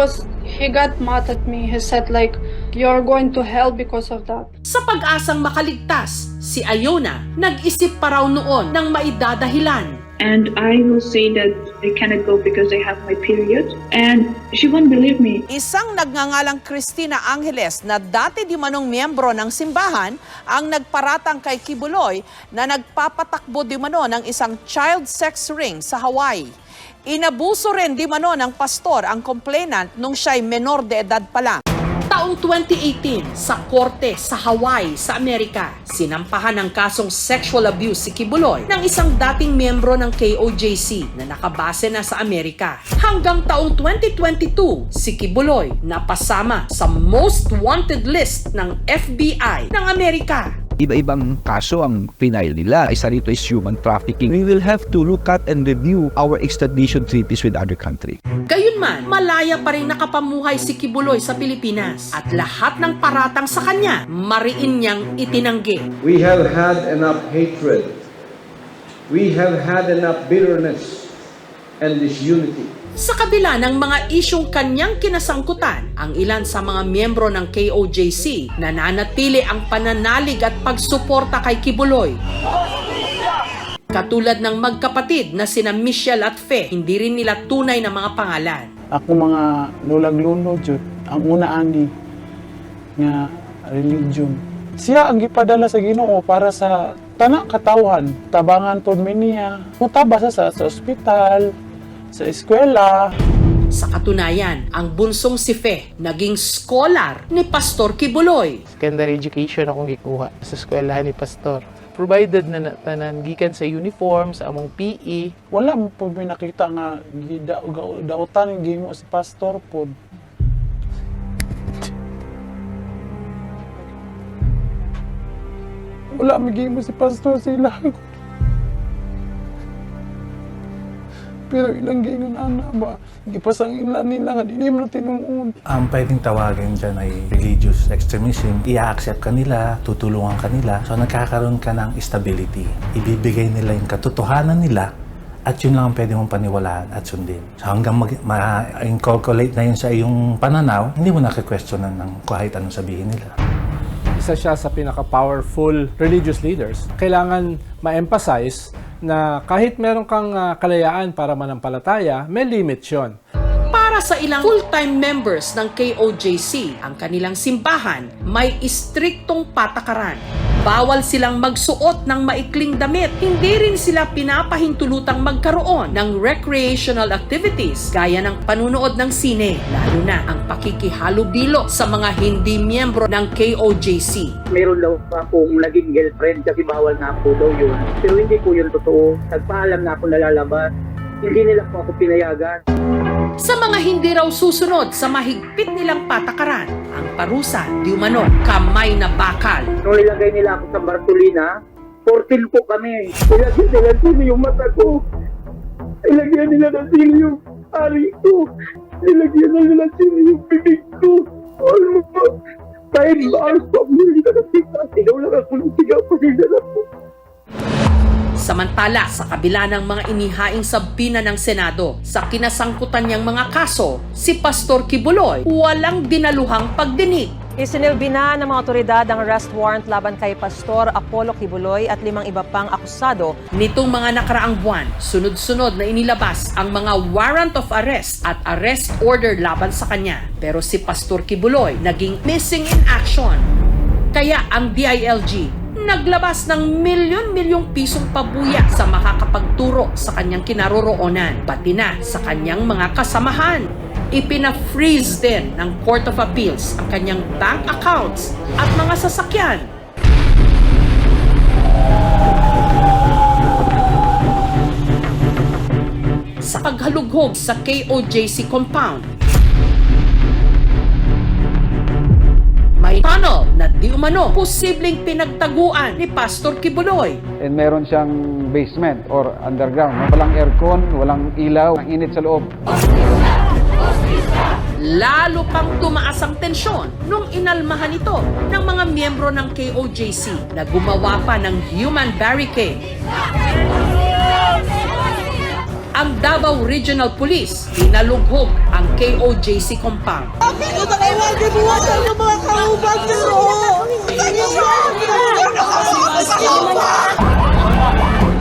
got mad at me. He said like, you're going to hell because of that. Sa pag-asang makaligtas, si Iona nag-isip pa raw noon ng maidadahilan. And I will say that I cannot go because I have my period. And she won't believe me. Isang nagngangalang Cristina Angeles na dati di manong miyembro ng simbahan ang nagparatang kay Kibuloy na nagpapatakbo di mano ng isang child sex ring sa Hawaii. Inabuso rin di mano ng pastor ang complainant nung siya'y menor de edad pa lang. Taong 2018, sa korte sa Hawaii, sa Amerika, sinampahan ng kasong sexual abuse si Kibuloy ng isang dating miyembro ng KOJC na nakabase na sa Amerika. Hanggang taong 2022, si Kibuloy napasama sa most wanted list ng FBI ng Amerika. Iba-ibang kaso ang final nila. Isa rito is human trafficking. We will have to look at and review our extradition treaties with other countries. Gayunman, malaya pa rin nakapamuhay si Kibuloy sa Pilipinas at lahat ng paratang sa kanya, mariin niyang itinanggi. We have had enough hatred. We have had enough bitterness and disunity. Sa kabila ng mga isyong kanyang kinasangkutan, ang ilan sa mga miyembro ng KOJC nananatili ang pananalig at pagsuporta kay Kibuloy. Katulad ng magkapatid na sina Michelle at Fe, hindi rin nila tunay na mga pangalan. Ako mga lulag-lulo, Jud, ang una ani nga religion. Siya ang gipadala sa Ginoo para sa tanang katawan, tabangan pod niya. Mutaba sa ospital, sa eskwela. Sa katunayan, ang bunsong si Fe naging scholar ni Pastor Kibuloy. Secondary education akong gikuha sa eskwelahan ni Pastor. Provided na tanan gikan sa uniform, sa among PE. Wala mo po may nakita nga dautan gimo si Pastor po. Wala magiging si Pastor sila. Pero ilang gingon ana ba? Gipasang ilan nila nga dili mo tinuod. Ang pwedeng tawagin dyan ay religious extremism. I-accept ka nila, tutulungan ka nila. So nagkakaroon ka ng stability. Ibibigay nila yung katotohanan nila at yun lang ang pwede mong paniwalaan at sundin. So hanggang ma-incorporate na yun sa iyong pananaw, hindi mo nakikwestonan ng kahit anong sabihin nila. Isa siya sa pinaka-powerful religious leaders. Kailangan ma-emphasize na kahit meron kang kalayaan para manampalataya, may limit yun. Para sa ilang full-time members ng KOJC, ang kanilang simbahan may istriktong patakaran. Bawal silang magsuot ng maikling damit. Hindi rin sila pinapahintulutang magkaroon ng recreational activities gaya ng panunood ng sine, lalo na ang pakikihalubilo sa mga hindi miyembro ng KOJC. Meron daw akong naging girlfriend kasi bawal na po daw yun. Pero hindi po yun totoo. Nagpaalam na ako nalalabas. Hindi nila po ako pinayagan. Sa mga hindi raw susunod sa mahigpit nilang patakaran, ang parusa di umano kamay na bakal. Nung nilagay nila ako sa Bartolina, 14 po kami. Ilagyan nila sino yung mata ko. Ilagyan nila ng sino yung ari ko. Ilagyan nila sino yung bibig ko. Almost 5 hours po ako nila nakasita. Sigaw lang ako, sigaw po sila na po. Samantala, sa kabila ng mga inihaing sabina ng Senado sa kinasangkutan niyang mga kaso, si Pastor Kibuloy walang dinaluhang pagdinig. Isinilbi na ng mga otoridad ang arrest warrant laban kay Pastor Apollo Kibuloy at 5 iba pang akusado. Nitong mga nakaraang buwan, sunod-sunod na inilabas ang mga warrant of arrest at arrest order laban sa kanya. Pero si Pastor Kibuloy naging missing in action. Kaya ang DILG naglabas ng milyon-milyong pisong pabuya sa makakapagturo sa kanyang kinaroroonan, pati na sa kanyang mga kasamahan. Ipina-freeze din ng Court of Appeals ang kanyang bank accounts at mga sasakyan. Sa paghalughog sa KOJC compound, may tunnel na di umano posibleng pinagtaguan ni Pastor Kibuloy. And meron siyang basement or underground. Walang aircon, walang ilaw, ang init sa loob. Lalo pang tumaas ang tensyon nung inalmahan ito ng mga miyembro ng KOJC na gumawa pa ng human barricade. Ang Davao Regional Police pinalughog ang KOJC compound.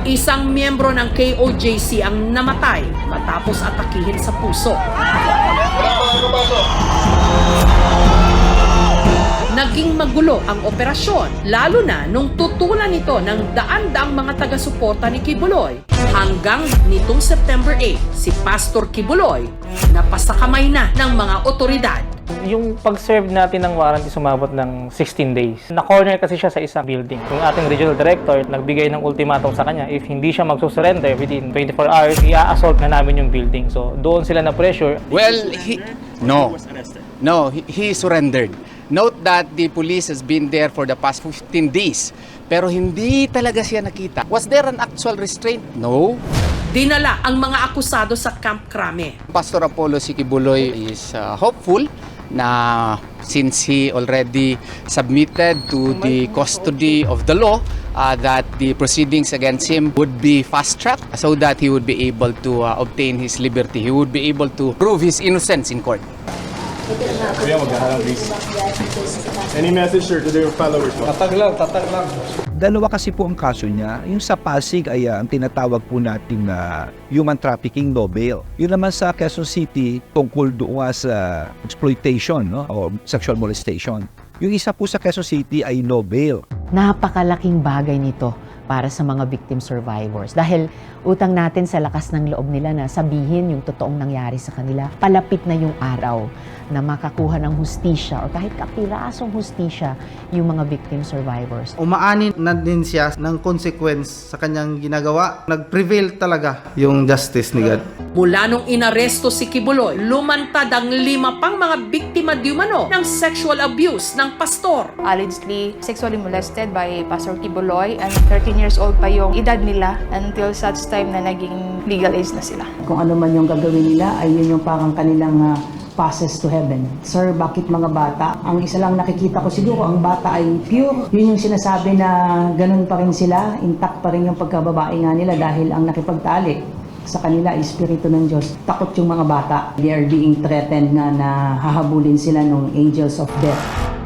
Isang miyembro ng KOJC ang namatay matapos atakihin sa puso. Naging magulo ang operasyon, lalo na nung tutulan ito ng daan-daang mga taga-suporta ni Kibuloy. Hanggang nitong September 8, si Pastor Kibuloy napasakamay na ng mga otoridad. Yung pag-serve natin ng warrant is sumabot ng 16 days. Na-corner kasi siya sa isang building. Yung ating regional director nagbigay ng ultimatum sa kanya, if hindi siya magsusurrender within 24 hours, i-assault na namin yung building. So doon sila na pressure. Well, he surrendered. Note that the police has been there for the past 15 days. Pero hindi talaga siya nakita. Was there an actual restraint? No. Dinala ang mga akusado sa Camp Crame. Pastor Apollo Kibuloy is hopeful na since he already submitted to the custody of the law, that the proceedings against him would be fast-tracked so that he would be able to obtain his liberty. He would be able to prove his innocence in court. Any message, sir, to their followers? Tatag lang. Dalawa kasi po ang kaso niya. Yung sa Pasig ay ang tinatawag po nating human trafficking, no bail. Yun naman sa Quezon City, tungkol doon sa exploitation, no? O sexual molestation. Yung isa po sa Quezon City ay no bail. Napakalaking bagay nito para sa mga victim survivors. Dahil utang natin sa lakas ng loob nila na sabihin yung totoong nangyari sa kanila. Palapit na yung araw na makakuha ng hustisya o kahit kapirasong hustisya yung mga victim survivors. Umaani na din siya ng consequence sa kanyang ginagawa. Nag-prevail talaga yung justice ni God. Mula nung inaresto si Kibuloy, lumantad ang 5 pang mga biktima di umano ng sexual abuse ng pastor. Allegedly sexually molested by Pastor Kibuloy, and 13 years old pa yung edad nila until such time na naging legal age na sila. Kung ano man yung gagawin nila ay yun yung parang kanilang passes to heaven. Sir, bakit mga bata? Ang isa lang nakikita ko siguro, ang bata ay pure. Yun yung sinasabi na ganun pa rin sila, intact pa rin yung pagkababae nga nila dahil ang nakipagtalik sa kanila ay Espiritu ng Diyos. Takot yung mga bata. They are being threatened na hahabulin sila ng angels of death.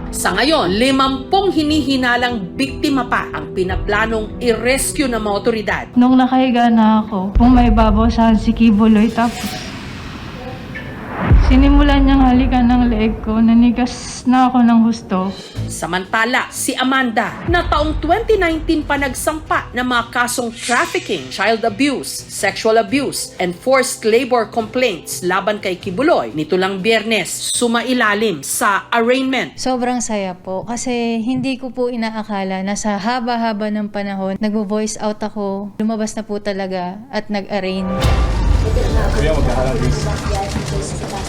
Sa ngayon, 50 hinihinalang biktima pa ang pinaplanong i-rescue ng mga otoridad. Nung nakahiga na ako, kung may babawasan si Kibuloy, tapos sinimulan niyang halikan ng leeg ko, nanigas na ako ng husto. Samantala, si Amanda, na taong 2019 pa nagsampa ng mga kasong trafficking, child abuse, sexual abuse, and forced labor complaints laban kay Kibuloy, nito lang Biyernes, sumailalim sa arraignment. Sobrang saya po kasi hindi ko po inaakala na sa haba-haba ng panahon, nagvo-voice out ako, lumabas na po talaga at nag-arraign.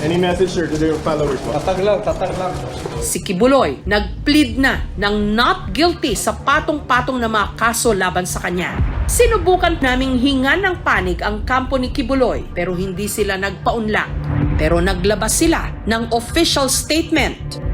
Any message, sir, to their followers? Tatag lang. Si Kibuloy nag-plead na ng not guilty sa patong-patong na mga kaso laban sa kanya. Sinubukan naming hingan ng panig ang kampo ni Kibuloy pero hindi sila nagpaunlak. Pero naglabas sila ng official statement.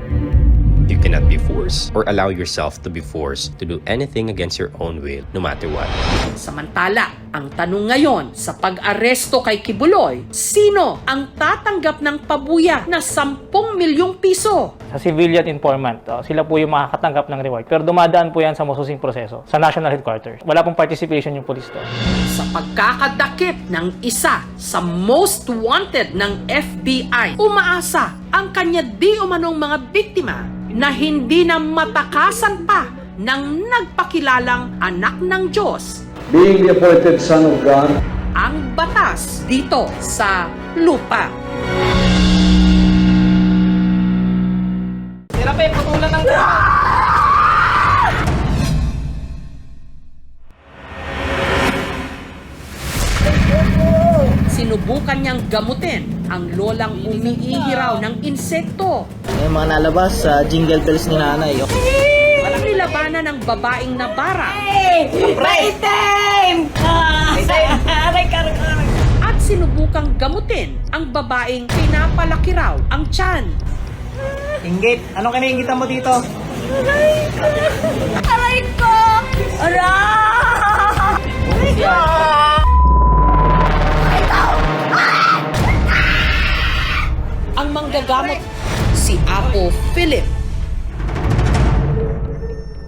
You cannot be forced or allow yourself to be forced to do anything against your own will, no matter what. Samantala, ang tanong ngayon sa pag-aresto kay Kibuloy, sino ang tatanggap ng pabuya na 10 milyong piso? Sa civilian informant, sila po yung makakatanggap ng reward. Pero dumadaan po yan sa masusing proseso, sa national headquarters. Wala pong participation yung police doon. Sa pagkakadakip ng isa sa most wanted ng FBI, umaasa ang kanya di umanong mga biktima na hindi na matakasan pa ng nagpakilalang anak ng Diyos. Being the appointed Son of God, Ang batas dito sa lupa. Sirape, putulan ng Sinubukan niyang gamutin ang lolang umiihiraw ng insekto. Yung mga nalabas sa jingle bells ni nanay. Walang nilabanan ng babaeng nabara. At sinubukang gamutin ang babaeng pinapalaki raw ang tiyan. Inggit, anong kiniingitan mo dito? Aray ko! Aray ko! Ang manggagamot, si Apo Philip.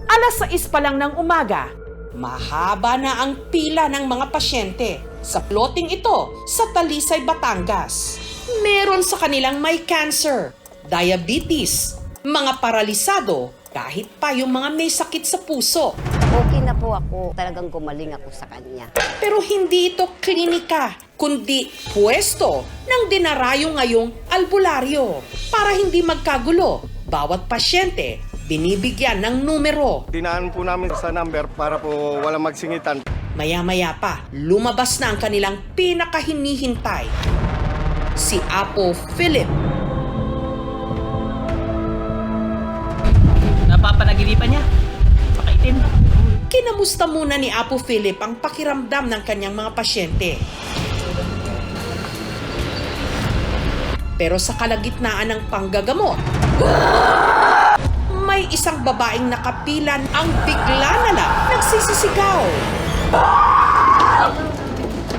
Alas 6 pa lang ng umaga, mahaba na ang pila ng mga pasyente sa plotting ito sa Talisay, Batangas. Meron sa kanilang may cancer, diabetes, mga paralisado, kahit pa yung mga may sakit sa puso. Okay na po ako. Talagang gumaling ako sa kanya. Pero hindi ito klinika, kundi pwesto ng dinarayo ngayong albularyo. Para hindi magkagulo, bawat pasyente binibigyan ng numero. Dinaan po namin sa number para po walang magsingitan. Maya-maya pa, lumabas na ang kanilang pinakahinihintay. Si Apo Philip. Napapanaginipan niya. Pakaitim. Kinamusta muna ni Apo Philip ang pakiramdam ng kanyang mga pasyente. Pero sa kalagitnaan ng panggagamot, may isang babaeng nakapilan ang bigla na lang nagsisisigaw.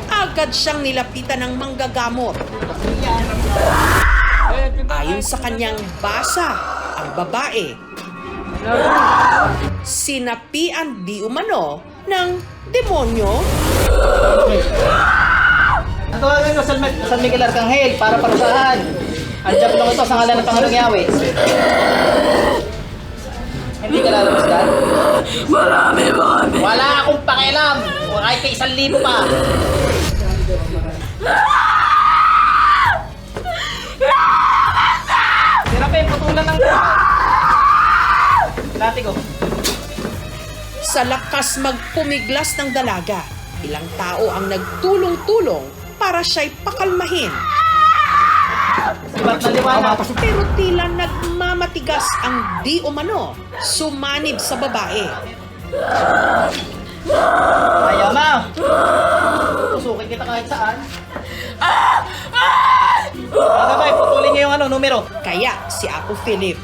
Agad siyang nilapitan ng manggagamot. Ayon sa kanyang basa, ang babae sinapian di umano ng demonyo. Tawagin ko San Miguel Arcangel para parusahan. Ang jablong ito sa ngalan ng Panginoong Yahweh. Hindi ka lalabas ka? Marami. Wala akong pakialam. Kahit kay 1,000 pa. Sirape, putulan ng latigo. Sa lakas magpumiglas ng dalaga, ilang tao ang nagtulong-tulong para siya'y pakalmahin. Pero tila nagmamatigas ang di umano, sumanib sa babae. Ayaw na! Tusukin kita kahit saan. Babay, putulin niyo yung numero. Kaya si Apo Philip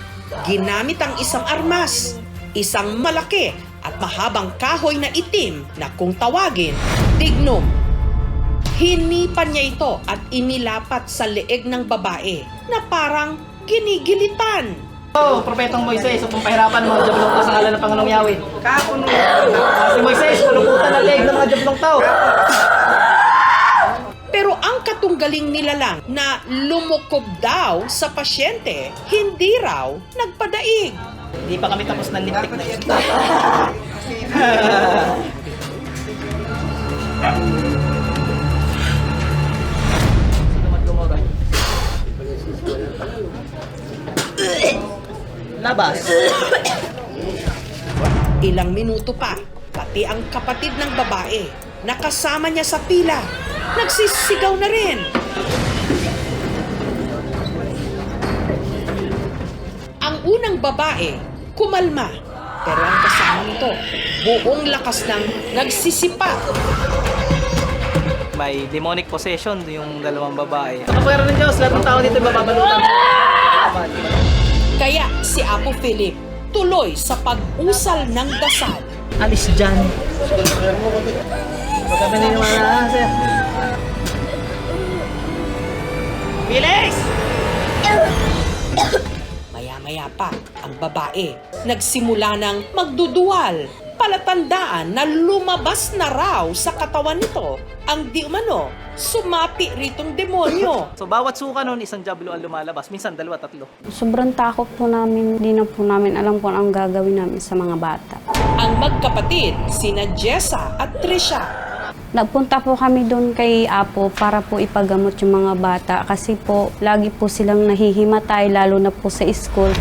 ginamit ang isang armas, isang malaki at mahabang kahoy na itim na kung tawagin, dignum. Hinipan niya ito at inilapat sa leeg ng babae na parang ginigilitan. Oh, Propetong Moises, kung pahirapan mo, jablong ka sa ngalan ng Panginoong Yahweh. Si Moises, puluputan ang leeg ng mga jablong tao. Pero ang katunggaling nila lang na lumukob daw sa pasyente, hindi raw nagpadaig. Hindi pa kami tapos ng lintik na yun. Labas. Ilang minuto pa, pati ang kapatid ng babae na kasama niya sa pila, nagsisigaw na rin. Ang unang babae, kumalma. Pero ang kasama nito, buong lakas ng nagsisipa. May demonic possession yung dalawang babae. Sa kapwera ng Diyos, lahat ng tao dito mababalutan. Kaya si Apo Philip tuloy sa pag-usal ng dasal. Alis dyan. Baka maniniwala, sir. Bilis! Maya-maya pa, ang babae nagsimula ng magdudual. Palatandaan na lumabas na raw sa katawan nito ang di umano sumapi ritong demonyo. So bawat suka nun, isang diablo ang lumalabas. Minsan dalawa, tatlo. Sobrang takot po namin. Hindi na po namin alam kung ang gagawin namin sa mga bata. Ang magkapatid, sina Jessa at Trisha. Nagpunta po kami doon kay Apo para po ipagamot yung mga bata kasi po lagi po silang nahihimatay lalo na po sa school.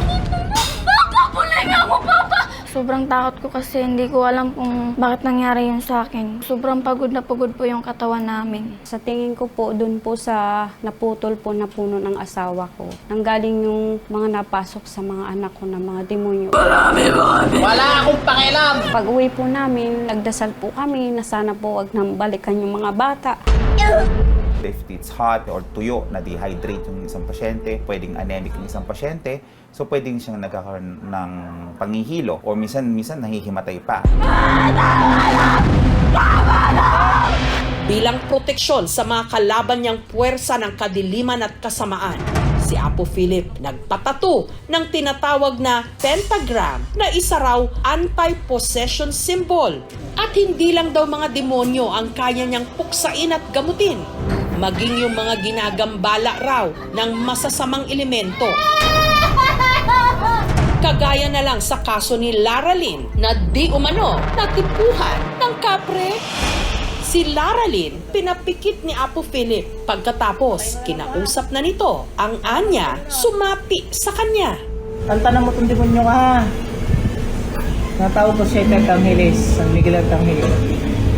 Sobrang takot ko kasi hindi ko alam kung bakit nangyari yun sa akin. Sobrang pagod na pagod po yung katawan namin. Sa tingin ko po, doon po sa naputol po na puno ng asawa ko, nanggaling yung mga napasok sa mga anak ko na mga demonyo. Wala akong pakialam! Pag uwi po namin, nagdasal po kami na sana po wag nang balikan yung mga bata. If it's hot or tuyo, na-dehydrate yung isang pasyente, pwedeng anemic yung isang pasyente, so pwedeng siyang nagkakaroon ng pangihilo or minsan nahihimatay pa. Bilang proteksyon sa mga kalaban niyang puwersa ng kadiliman at kasamaan, si Apo Philip nagpatato ng tinatawag na pentagram na isa raw anti-possession symbol. At hindi lang daw mga demonyo ang kaya niyang puksain at gamutin, maging yung mga ginagambala raw ng masasamang elemento. Kagaya na lang sa kaso ni Lara Lynn na di umano natipuhan ng kapre. Si Lara Lynn pinapikit ni Apo Philip pagkatapos kinausap na nito ang anya sumapi sa kanya. Tantanan mo itong demonyo ka, ha? Natawag ko siya Arcangheles, San Miguel Arcangel.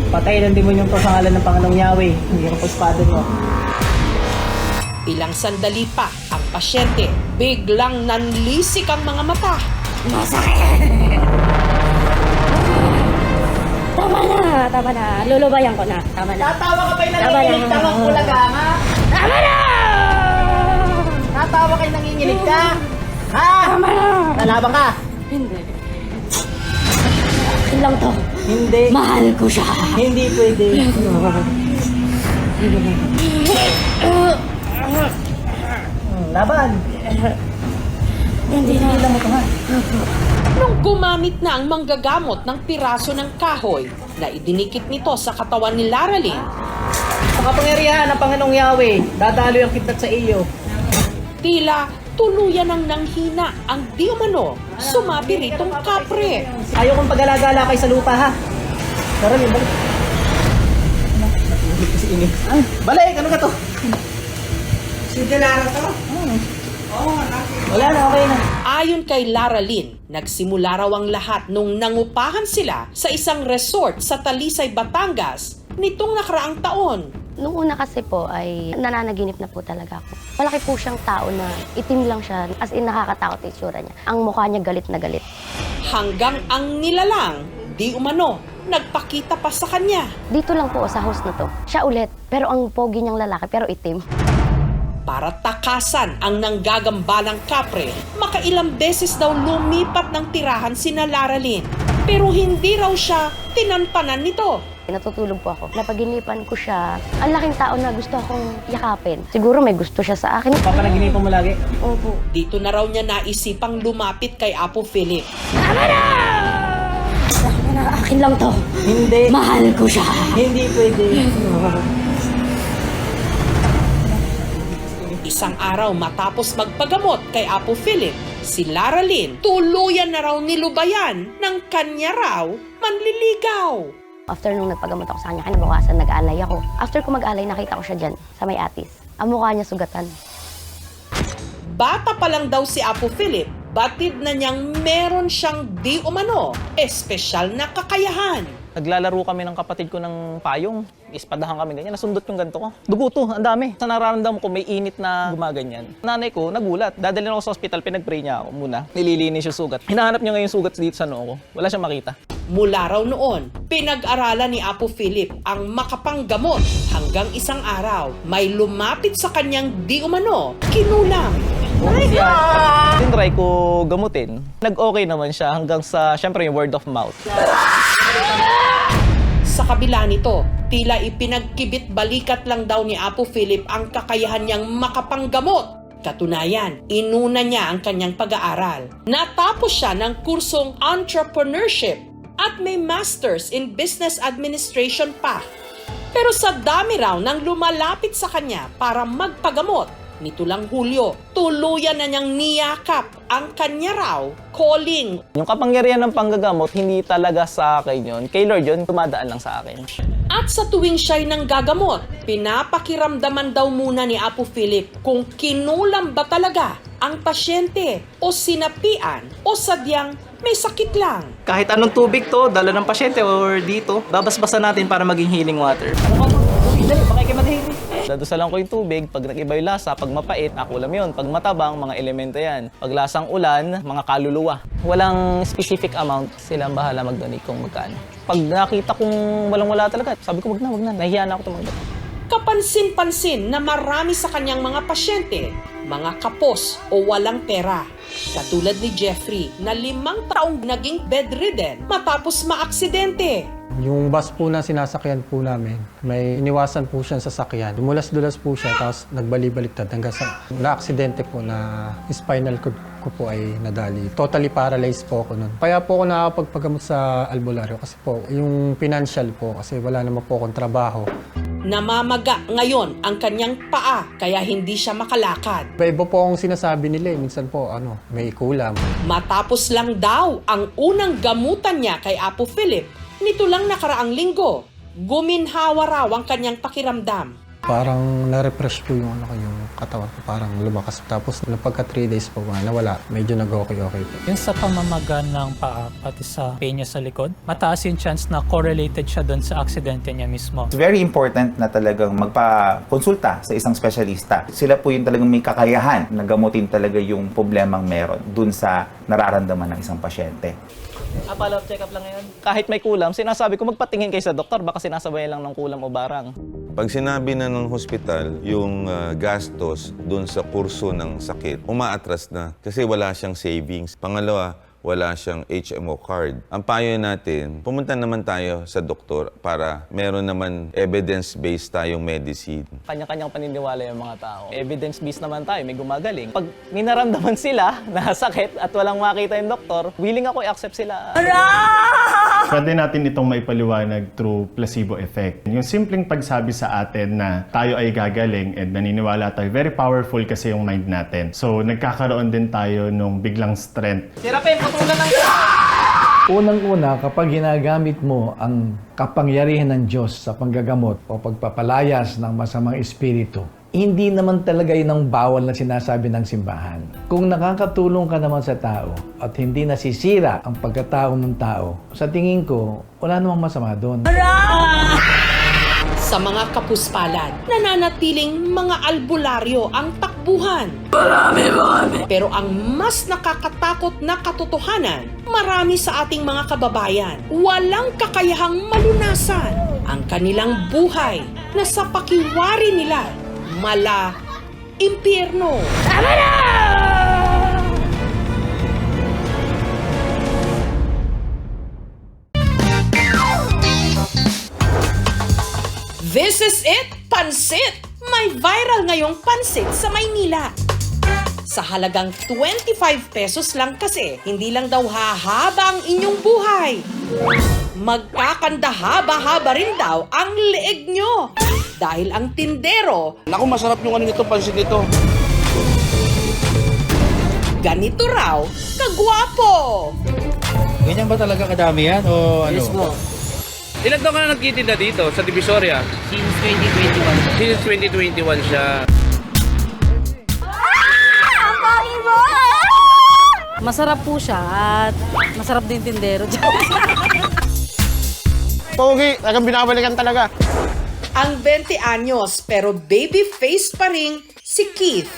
Patay ng demonyo ko sa ngalan ng Panginoong Yahweh. Hindi ako espada mo. Ilang sandali pa ang pasyente, biglang nanlisik ang mga mata. Masakit! Tama na. Lulubayan ko na. Tama na. Natawa ka ba'y nanginginig ka ng ulaga, ha? Tama na! Natawa kayo nanginginig ka? Ha? Tama na! Lalaban ka? Hindi. Akin lang to. Hindi. Mahal ko siya. Hindi pwede. Laban. Hindi na mo to, ha? Nung gumamit na ang manggagamot ng piraso ng kahoy na idinikit nito sa katawan ni Lara Lynn, Sa kapangyarihan ng Panginoong Yahweh, dadaloy ang kidlat sa iyo. tila tuluyan ng nanghina ang di umano sumabi ritong kapre. Ayaw kong pag-alagala kay sa lupa, ha? Tara, balik. Kasi init. Balik, ano ka to? Si Delara to? Wala na, okay na. Ayon kay Lara Lynn, nagsimula raw ang lahat nung nangupahan sila sa isang resort sa Talisay, Batangas nitong nakaraang taon. Nung una kasi po ay nananaginip na po talaga ako. Malaki po siyang tao na itim lang siya, as in nakakatakot yung itsura niya. Ang mukha niya galit na galit. Hanggang ang nilalang, di umano, nagpakita pa sa kanya. Dito lang po sa house na to. Siya ulit, pero ang pogi niyang lalaki, pero itim. Para takasan ang nanggagambalang kapre, makailang beses daw lumipat ng tirahan sina Lara Lynn. Pero hindi raw siya tinantanan nito. Natutulog po ako. Napaginipan ko siya. Ang laking tao na gusto akong yakapin. Siguro may gusto siya sa akin. Papanaginipan mo lagi? Opo. Dito na raw niya naisipang lumapit kay Apo Philip. Tama na! Akin lang to. Hindi. Mahal ko siya. Hindi pwede. Isang araw matapos magpagamot kay Apo Philip, si Lara Lynn tuluyan na raw nilubayan ng kanya raw manliligaw. After nung nagpagamot ako sa kanya, kinabukasan nag-alay ako. After ko mag-alay, nakita ko siya dyan, sa may atis. Ang mukha niya sugatan. Bata pa lang daw si Apo Philip, batid na niyang meron siyang di umano, espesyal na kakayahan. Naglalaro kami ng kapatid ko ng payong. Ispadahan kami ganyan. Nasundot yung ganito ko. Dugo to, ang dami. Sa nararamdaman ko, may init na gumaganyan. Nanay ko, nagulat. Dadalhin ako sa ospital, pinag-pray niya ako muna. Nililinis yung sugat. Hinahanap niya ngayon sugat dito sa noo ko. Wala siyang makita. Mula raw noon, pinag-aralan ni Apo Philip ang makapanggamot hanggang isang araw may lumapit sa kanyang di umano, kinulang. Tinry ko gamutin. Nag-okay naman siya hanggang sa, syempre, yung word of mouth. Sa kabila nito, tila ipinagkibit balikat lang daw ni Apo Philip ang kakayahan niyang makapanggamot. Katunayan, inuna niya ang kanyang pag-aaral. Natapos siya ng kursong entrepreneurship at may masters in business administration pa. Pero sa dami raw ng lumalapit sa kanya para magpagamot, nito lang Hulyo, tuluyan na niyang niyakap ang kanya raw calling. Yung kapangyarihan ng panggagamot, hindi talaga sa akin yun. Kay Lord yun, tumadaan lang sa akin. At sa tuwing siya'y nanggagamot, pinapakiramdaman daw muna ni Apo Philip kung kinulam ba talaga ang pasyente o sinapian o sadyang may sakit lang. Kahit anong tubig to, dala ng pasyente or dito, babasbasan natin para maging healing water. Dadusalan ko yung tubig, pag nag-iba yung lasa, pag mapait, akulam yun. Pag matabang, mga elemento yan. Pag lasang ulan, mga kaluluwa. Walang specific amount, sila ang bahala mag-donate kung magkano. Pag nakita kong walang-wala talaga, sabi ko wag na, nahihiya na ako tumanggap. Kapansin-pansin na marami sa kanyang mga pasyente, mga kapos o walang pera. Katulad ni Jeffrey na 5 taong naging bedridden matapos maaksidente. Yung bus po na sinasakyan po namin, may iniwasan po siya sa sakyan. Dumulas-dulas po siya, tapos nagbali-baliktad hanggang sa na-aksidente po na spinal cord ko po ay nadali. Totally paralyzed po ako nun. Kaya po ako nakapagpagamot sa albularyo kasi po, yung financial po, kasi wala naman po akong trabaho. Namamaga ngayon ang kanyang paa kaya hindi siya makalakad. Iba po akong sinasabi nila minsan po, may kulam. Matapos lang daw ang unang gamutan niya kay Apo Philip, nito lang nakaraang linggo, guminhawa raw ang kanyang pakiramdam. Parang na-refresh po yung katawan ko, parang lumakas. Tapos pagka 3 days po nawala, medyo nag-okay po. Yung sa pamamaga ng paa, pati sa pain niya sa likod, mataas yung chance na correlated siya doon sa aksidente niya mismo. It's very important na talagang magpa-konsulta sa isang espesyalista. Sila po yung talagang may kakayahan na gamutin talaga yung problemang meron dun sa nararamdaman ng isang pasyente. Follow-up check-up lang ngayon. Kahit may kulam, sinasabi ko magpatingin kayo sa doktor, baka sinasabay lang ng kulam o barang. Pag sinabi na ng hospital yung gastos dun sa kurso ng sakit, umaatras na kasi wala siyang savings. Pangalawa, wala siyang HMO card. Ang payo natin, pumunta naman tayo sa doktor para meron naman evidence-based tayong medicine. Kanya-kanyang paniniwala yung mga tao. Evidence-based naman tayo, may gumagaling. Pag may naramdaman sila na sakit at walang makita yung doktor, willing ako i-accept sila. Pwede natin itong maipaliwanag through placebo effect. Yung simpleng pagsabi sa atin na tayo ay gagaling and naniniwala tayo, very powerful kasi yung mind natin. So, nagkakaroon din tayo nung biglang strength. Sirapin, patulan ng Unang-una, kapag ginagamit mo ang kapangyarihan ng Diyos sa panggagamot o pagpapalayas ng masamang espiritu, hindi naman talaga yun ang bawal na sinasabi ng simbahan. Kung nakakatulong ka naman sa tao at hindi nasisira ang pagkatao ng tao, sa tingin ko, wala namang masama doon. Sa mga kapuspalad, nananatiling mga albularyo ang takbuhan. Pero ang mas nakakatakot na katotohanan, marami sa ating mga kababayan walang kakayahang malunasan ang kanilang buhay na sa pakiwari nila mala impyerno. Tama na! This is it, pansit! May viral ngayong pansit sa Maynila. Sa halagang 25 pesos lang kasi, hindi lang daw hahaba ang inyong buhay. Magkakanda haba-haba rin daw ang leeg nyo. Dahil ang tindero, Naku, masarap yung nito, pansit nito. ganito raw, kagwapo. Ganyan ba talaga kadami yan o ano? Yes po. Ilan taon ka na nagtitinda dito sa Divisoria? Since 2021. Since 2021 siya. Masarap po siya at masarap din tindero. Pogi, talagang binabalikan talaga. Ang 20 anyos pero baby face pa rin si Keith.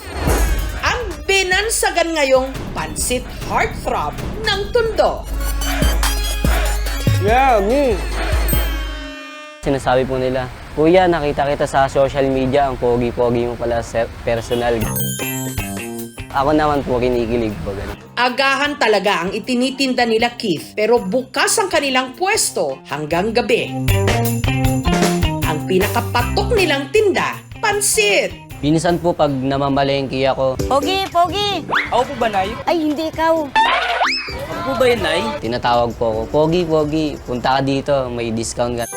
Ang binansagan ngayong pansit heartthrob ng Tondo. Yeah, me! Sinasabi po nila, Kuya, nakita kita sa social media, ang pogi-pogi mo pala personal. Ako naman po, kinikilig po. Ganun. Agahan talaga ang itinitinda nila Keith, pero bukas ang kanilang pwesto hanggang gabi. Ang pinakapatok nilang tinda, pansit. Minsan po pag namamalengke ako, Pogi, Pogi! ako po ba, Nay? Ay, hindi ikaw. Ako po ba yun, Nay? Tinatawag po ako, Pogi, Pogi, punta ka dito, may discount ka.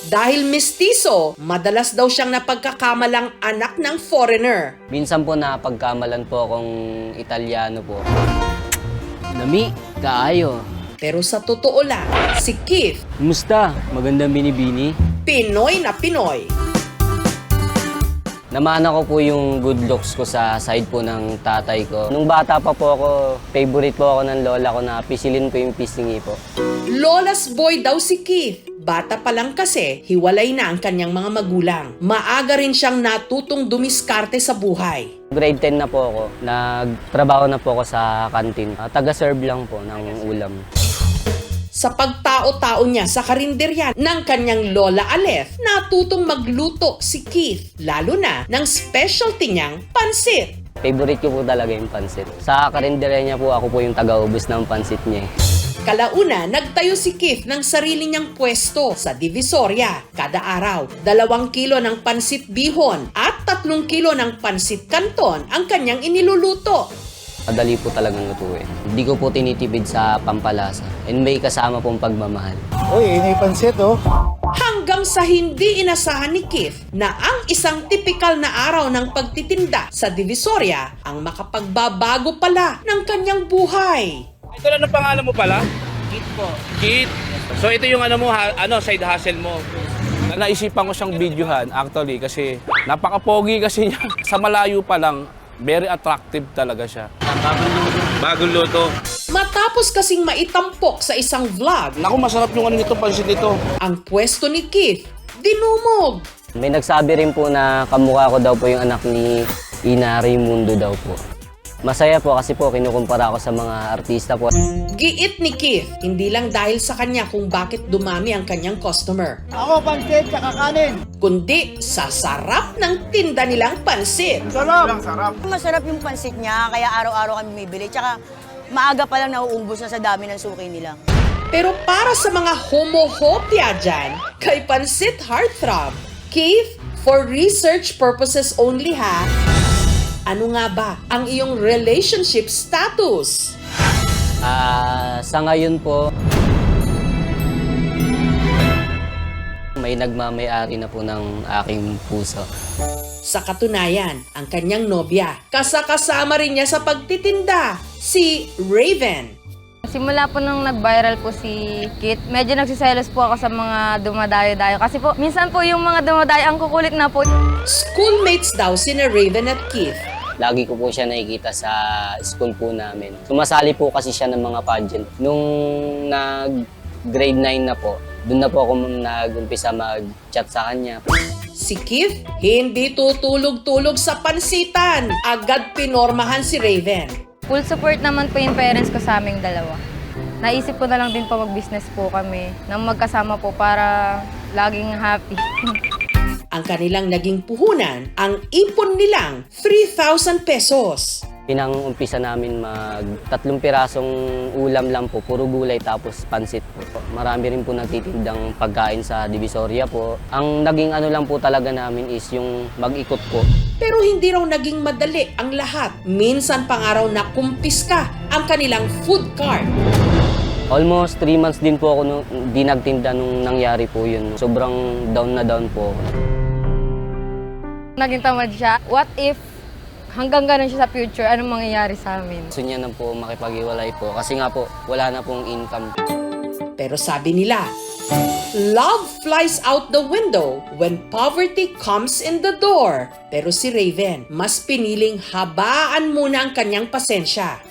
Dahil mestizo, madalas daw siyang napagkakamalang anak ng foreigner. Minsan po napagkamalan po akong Italiano po. Nami, kaayo. Pero sa totoo lang, si Keith, Kumusta? Magandang binibini? Pinoy na Pinoy. Namana ko po yung good looks ko sa side po ng tatay ko. Nung bata pa po ako, favorite po ako ng lola ko na pisilin po yung pisngi po. Lola's boy daw si Keith. Bata pa lang kasi, hiwalay na ang kanyang mga magulang. Maaga rin siyang natutong dumiskarte sa buhay. Grade 10 na po ako. Nagtrabaho na po ako sa kantin. Taga-serve lang po ng ulam. Sa pagtao-tao niya sa karinderya ng kanyang Lola Alef, natutong magluto si Keith, lalo na ng specialty niyang pansit. Favorite ko po talaga yung pansit. Sa karinderya niya po, ako po yung taga-ubos ng pansit niya. Kalauna, nagtayo si Keith ng sarili niyang pwesto sa Divisoria. Kada araw, 2 kilo ng pansit bihon at 3 kilo ng pansit canton ang kanyang iniluluto. Madali po talagang lutuin. Hindi ko po tinitipid sa pampalasa. And may kasama pong pagmamahal. Uy, may pansit oh. Hanggang sa hindi inasahan ni Keith na ang isang tipikal na araw ng pagtitinda sa Divisoria ang makapagbabago pala ng kanyang buhay. Ito lang ang pangalan mo pala? Kit po. Kit. So ito yung side hustle mo. Naisipan ko siyang videohan actually kasi napaka-pogi kasi niya. Sa malayo pa lang, very attractive talaga siya. Bagong luto. Matapos kasing maitampok sa isang vlog, Naku, masarap yung nito, pansit nito. ang pwesto ni Keith dinumog. May nagsabi rin po na kamukha ko daw po yung anak ni Ina Raimundo daw po. Masaya po kasi po kinukumpara ako sa mga artista po. Giit ni Keith, hindi lang dahil sa kanya kung bakit dumami ang kanyang customer, Ako, pansit, tsaka kanin. kundi sa sarap ng tinda nilang pansit. Sarap. Masarap yung pansit niya, kaya araw-araw kami bibili. Tsaka maaga pa lang nauubos na sa dami ng suki nila. Pero para sa mga homohopia dyan, kay Pansit Heartthrob, Keith, for research purposes only ha, ano nga ba ang iyong relationship status? Sa ngayon po, may nagmamayari na po ng aking puso. Sa katunayan, ang kanyang nobya, kasama rin niya sa pagtitinda, si Raven. Simula po nung nag-viral po si Kit, medyo nagsiselos po ako sa mga dumadayo-dayo. Kasi po, minsan po yung mga dumadayo, ang kukulit na po. Schoolmates daw sina Raven at Keith. Lagi ko po siya nakikita sa school po namin. Sumasali po kasi siya ng mga pageant. Nung nag-grade 9 na po, doon na po ako nag-umpisa mag-chat sa kanya. Si Keith, hindi tutulog-tulog sa pansitan. Agad pinormahan si Raven. Full support naman po yung parents ko sa aming dalawa. Naisip ko na lang din po mag-business po kami nang magkasama po para laging happy. Ang kanilang naging puhunan, ang ipon nilang 3,000 pesos. Pinang-umpisa namin mag-3 pirasong ulam lang po, puro gulay tapos pansit po. Marami rin po nagtitindang pagkain sa Divisoria po. Ang naging ano lang po talaga namin is yung mag-ikot po. Pero hindi raw naging madali ang lahat. Minsan pang araw na kumpiska ang kanilang food cart. Almost 3 months din po ako di nagtinda nung nangyari po yun. Sobrang down na down po ako. Naging tamad siya. What if hanggang ganun siya sa future, anong mangyayari sa amin? Gusto niya na po makipag-iwalay po kasi nga po wala na pong income. Pero sabi nila, love flies out the window when poverty comes in the door. Pero si Raven, mas piniling habaan muna ang kanyang pasensya.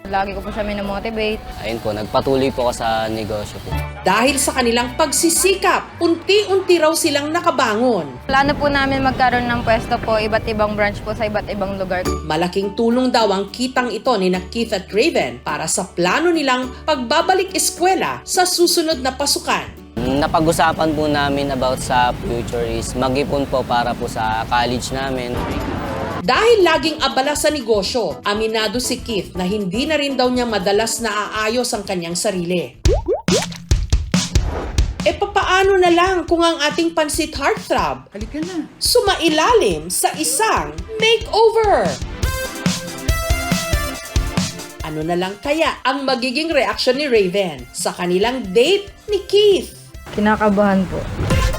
Lagi ko po siya minamotivate. Ayun po, nagpatuloy po ako sa negosyo po. Dahil sa kanilang pagsisikap, unti-unti raw silang nakabangon. Plano po namin magkaroon ng pwesto po, iba't ibang branch po sa iba't ibang lugar. Malaking tulong daw ang kitang ito ni Keith at Raven para sa plano nilang pagbabalik eskwela sa susunod na pasukan. Napag-usapan po namin about sa future is mag-ipon po para po sa college namin. Dahil laging abala sa negosyo, aminado si Keith na hindi na rin daw niya madalas naaayos ang kanyang sarili. E papaano na lang kung ang ating pansit heartthrob sumailalim sa isang makeover? Ano na lang kaya ang magiging reaksyon ni Raven sa kanilang date ni Keith? Kinakabahan po.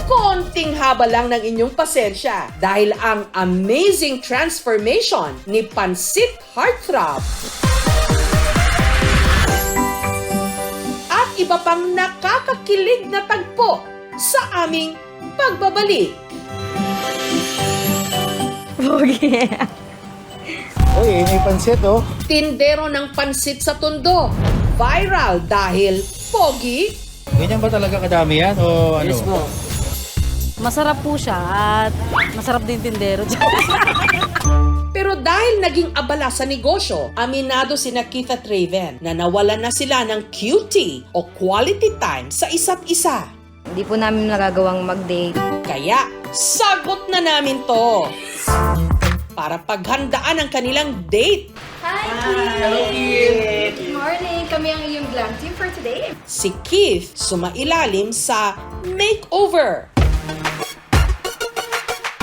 Konting haba lang ng inyong pasensya dahil ang amazing transformation ni Pansit Heartthrob at iba pang nakakakilig na tagpo sa aming pagbabalik. Okay. Uy, may pansit oh. Tindero ng pansit sa Tondo. Viral dahil pogi. Ganyan ba talaga kadami yan o ano? Yes po. Masarap po siya at masarap din tindero. Pero dahil naging abala sa negosyo, aminado sina Keith at Raven na nawalan na sila ng QT o quality time sa isa't isa. Hindi po namin nagagawang mag-date. Kaya, sagot na namin to! Para paghandaan ang kanilang date. Hi, Keith! Hello, Keith! Good morning! Kami ang iyong glam team for today. Si Keith sumailalim sa makeover.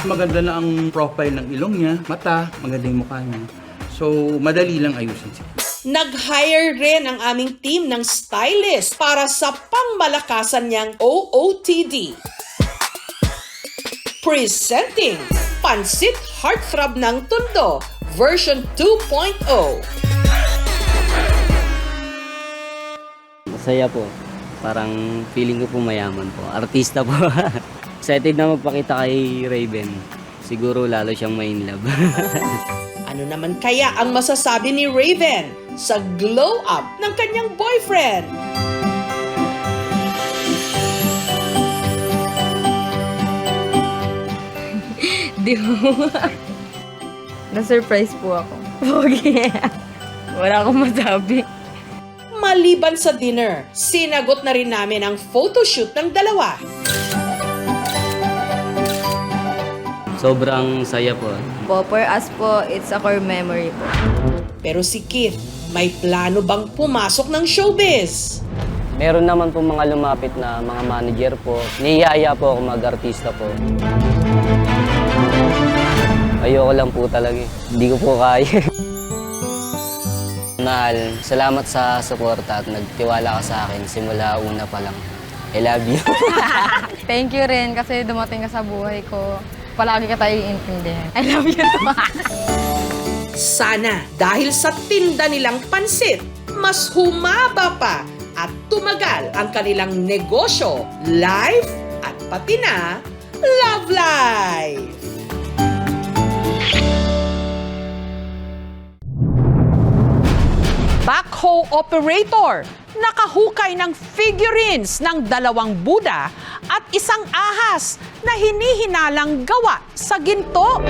Maganda na ang profile ng ilong niya, mata, maganda yung mukha niya. So, madali lang ayusin siya. Nag-hire rin ang aming team ng stylist para sa pangmalakasan niyang OOTD. Presenting Pansit Heartthrob ng Tondo version 2.0. Masaya po. Parang feeling ko po mayaman po. Artista po. Excited na magpakita kay Raven. Siguro lalo siyang ma-inlove. Ano naman kaya ang masasabi ni Raven sa glow up ng kanyang boyfriend? Di mo. Na-surprise po ako. Okay. Wala akong masabi. Maliban sa dinner, sinagot na rin namin ang photoshoot ng dalawa. Sobrang saya po. For us po, it's a core memory po. Pero si Keith, may plano bang pumasok ng showbiz? Meron naman po mga lumapit na mga manager po. Niyaya po ako mag-artista po. Ayoko lang po talaga eh. Hindi ko po kaya. Mahal, salamat sa suporta at nagtiwala ka sa akin simula una pa lang. I love you. Thank you rin kasi dumating ka sa buhay ko. Palagi ka tayo iintindihan. I love you too. Sana dahil sa tinda nilang pansit, mas humaba pa at tumagal ang kanilang negosyo, life at pati na love life. Backhoe operator, nakahukay ng figurines ng 2 Buddha at isang ahas na hinihinalang gawa sa ginto.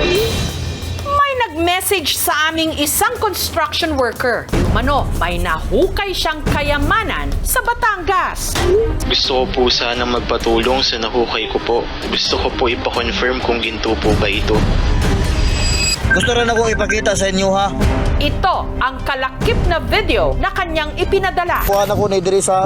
May nag-message sa aming isang construction worker. Mano, may nahukay siyang kayamanan sa Batangas. Gusto ko po sana magpatulong sa nahukay ko po. Gusto ko po ipa-confirm kung ginto po ba ito. Gusto rin ako ipakita sa inyo ha. Ito ang kalakip na video na kanyang ipinadala. Kuha na ko na diri sa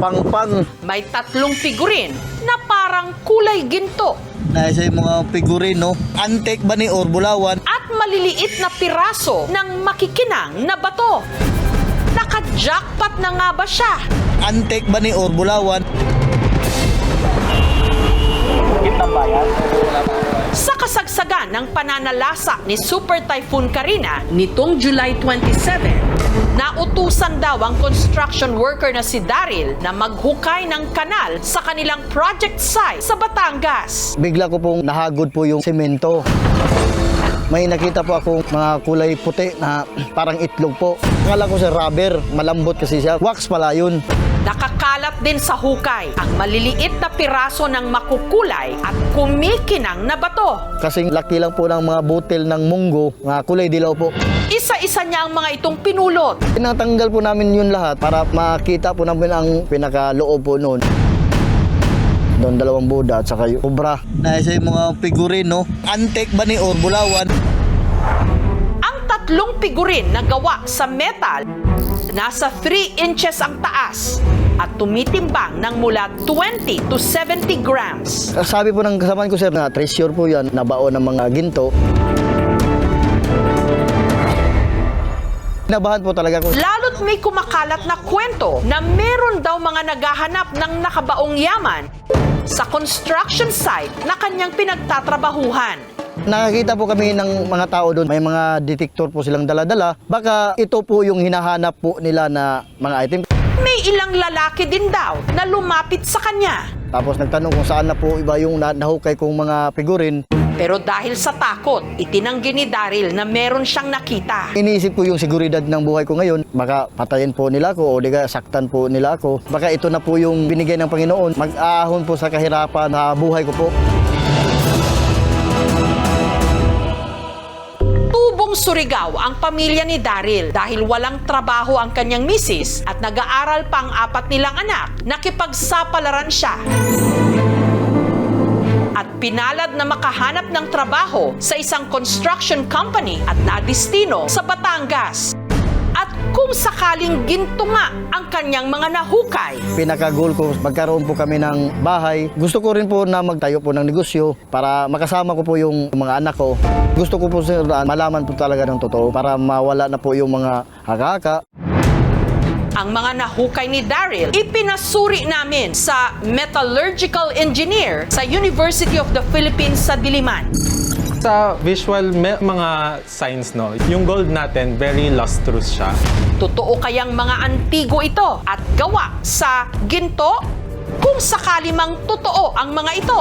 pangpang. May 3 figurin na parang kulay ginto. Nasa mga figurin no. Antique ba ni or bulawan? At maliliit na piraso ng makikinang na bato. Naka-jackpot na nga ba siya? Antique ba ni or bulawan? Sa kasagsagan ng pananalasa ni Super Typhoon Karina nitong July 27, nautusan daw ang construction worker na si Daryl na maghukay ng kanal sa kanilang project site sa Batangas. Bigla ko pong nahagod po yung semento. May nakita po akong mga kulay puti na parang itlog po. Akala ko sa rubber, malambot kasi siya. Wax pala yun. Nakakalat din sa hukay ang maliliit na piraso ng makukulay at kumikinang na bato. Kasing laki lang po ng mga butil ng munggo, mga kulay dilaw po. Isa-isa niya ang mga itong pinulot. Tinatanggal po namin yun lahat para makita po namin ang pinakaloob po noon. Doon 2 Buddha at saka yung Cobra. Nasa yung mga figurin no. Antique ba ni or bulawan? Ang 3 figurin na gawa sa metal, nasa 3 inches ang taas at tumitimbang ng mula 20 to 70 grams. Sabi po ng kasamahan ko, sir, na treasure po yan, nabaon ng mga ginto. Nabahan po talaga ko. Lalo't may kumakalat na kwento na meron daw mga naghahanap ng nakabaong yaman sa construction site na kanyang pinagtatrabahuhan. Nakakita po kami ng mga tao doon. May mga detector po silang dala-dala. Baka ito po yung hinahanap po nila na mga item. May ilang lalaki din daw na lumapit sa kanya. Tapos nagtanong kung saan na po iba yung nahukay kong mga figurin. Pero dahil sa takot, itinanggi ni Daryl na meron siyang nakita. Iniisip ko yung seguridad ng buhay ko ngayon. Baka patayin po nila ako o di kaya saktan po nila ako. Baka ito na po yung binigay ng Panginoon. Mag-ahon po sa kahirapan na buhay ko po. Tubong Surigao ang pamilya ni Daryl dahil walang trabaho ang kanyang misis at nag-aaral pa ang 4 nilang anak. Nakipagsapalaran siya. At pinalad na makahanap ng trabaho sa isang construction company at nadistino sa Batangas. At kung sakaling ginto nga ang kanyang mga nahukay. Pinaka-goal ko, magkaroon po kami ng bahay. Gusto ko rin po na magtayo po ng negosyo para makasama ko po yung mga anak ko. Gusto ko po malaman po talaga ng totoo para mawala na po yung mga haka-haka. Ang mga nahukay ni Daryl, ipinasuri namin sa metallurgical engineer sa University of the Philippines sa Diliman. Sa visual mga signs, no, yung gold natin, very lustrous siya. Totoo kayang mga antigo ito at gawa sa ginto? Kung sakali mang totoo ang mga ito.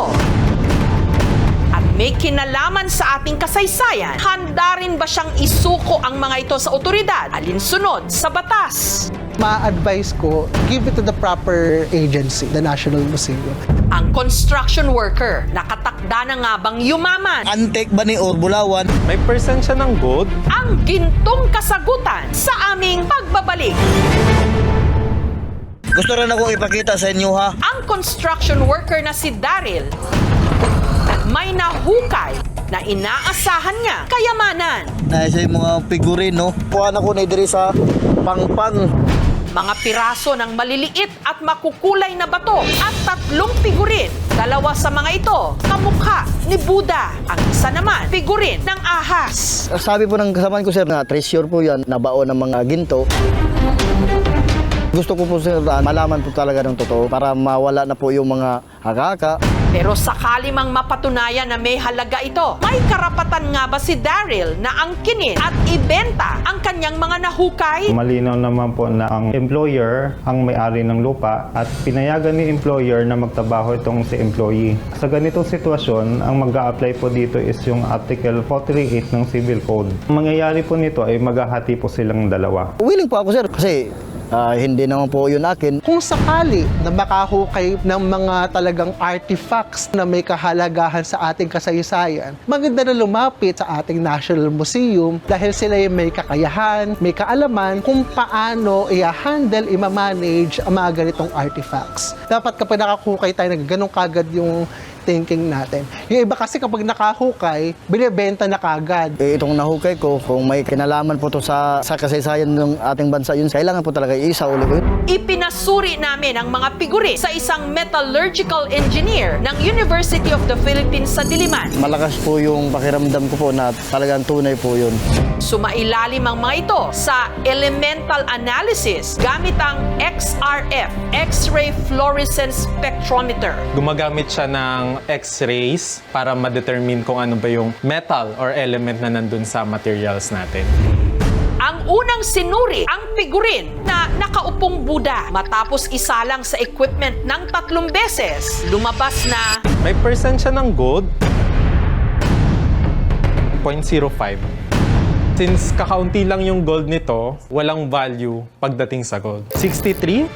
At may kinalaman sa ating kasaysayan, handa rin ba siyang isuko ang mga ito sa otoridad? Alinsunod sa batas. Ma-advise ko, give it to the proper agency, the National Museum. Ang construction worker, nakatakda na nga bang yumaman? Antek ba ni Orbulawan? May percent siya ng gold. Ang gintong kasagutan sa aming pagbabalik. Gusto rin akong ipakita sa inyo, ha? Ang construction worker na si Daryl, may nahukay na inaasahan niya kayamanan. Nasa yung mga figurin, no? Puwan ako na diri sa pangpang. Mga piraso ng maliliit at makukulay na bato at 3 figurin. 2 sa mga ito, kamukha ni Buddha. Ang isa naman, figurin ng ahas. Sabi po ng kasamahan ko, sir, na treasure po yan, nabaon ng mga ginto. Gusto ko po, sir, malaman po talaga ng totoo para mawala na po yung mga haka-haka. Pero sakali mang mapatunayan na may halaga ito, may karapatan nga ba si Daryl na angkinin at ibenta ang kanyang mga nahukay? Malinaw naman po na ang employer ang may-ari ng lupa at pinayagan ni employer na magtrabaho itong si employee. Sa ganitong sitwasyon, ang mag-a-apply po dito is yung Article 438 ng Civil Code. Ang mangyayari po nito ay maghahati po silang dalawa. Willing po ako, sir, kasi hindi naman po yun akin. Kung sakali na makahukay ng mga talagang artifacts na may kahalagahan sa ating kasaysayan, maganda na lumapit sa ating National Museum dahil sila yung may kakayahan, may kaalaman kung paano i-handle, i-manage ang mga ganitong artifacts. Dapat kapag nakahukay tayo, ganun kagad yung thinking natin. Yung iba kasi kapag nakahukay, binibenta na kagad. Itong nahukay ko, kung may kinalaman po to sa kasaysayan ng ating bansa, yun kailangan po talaga isauli ko yun. Ipinasuri namin ang mga figuri sa isang metallurgical engineer ng University of the Philippines sa Diliman. Malakas po yung pakiramdam ko po na talagang tunay po yun. Sumailalim ang mga ito sa elemental analysis gamit ang XRF, X-ray fluorescence spectrometer. Gumagamit siya ng X-rays para ma-determine kung ano ba yung metal or element na nandun sa materials natin. Ang unang sinuri ang figurin na nakaupong Buddha. Matapos isalang sa equipment ng 3 beses, lumabas na may percent siya ng gold, 0.05. Since kakaunti lang yung gold nito, walang value pagdating sa gold. 63%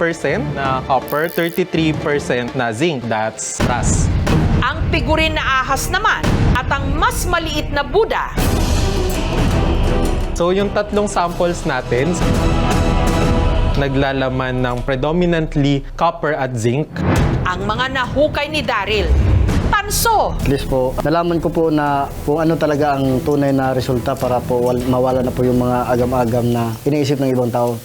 na copper, 33% na zinc, that's brass. ang figurin na ahas naman at ang mas maliit na Buddha. So yung 3 samples natin, naglalaman ng predominantly copper at zinc. Ang mga nahukay ni Daryl, tanso. At least po, nalaman ko po na kung ano talaga ang tunay na resulta para po mawala na po yung mga agam-agam na iniisip ng ibang tao.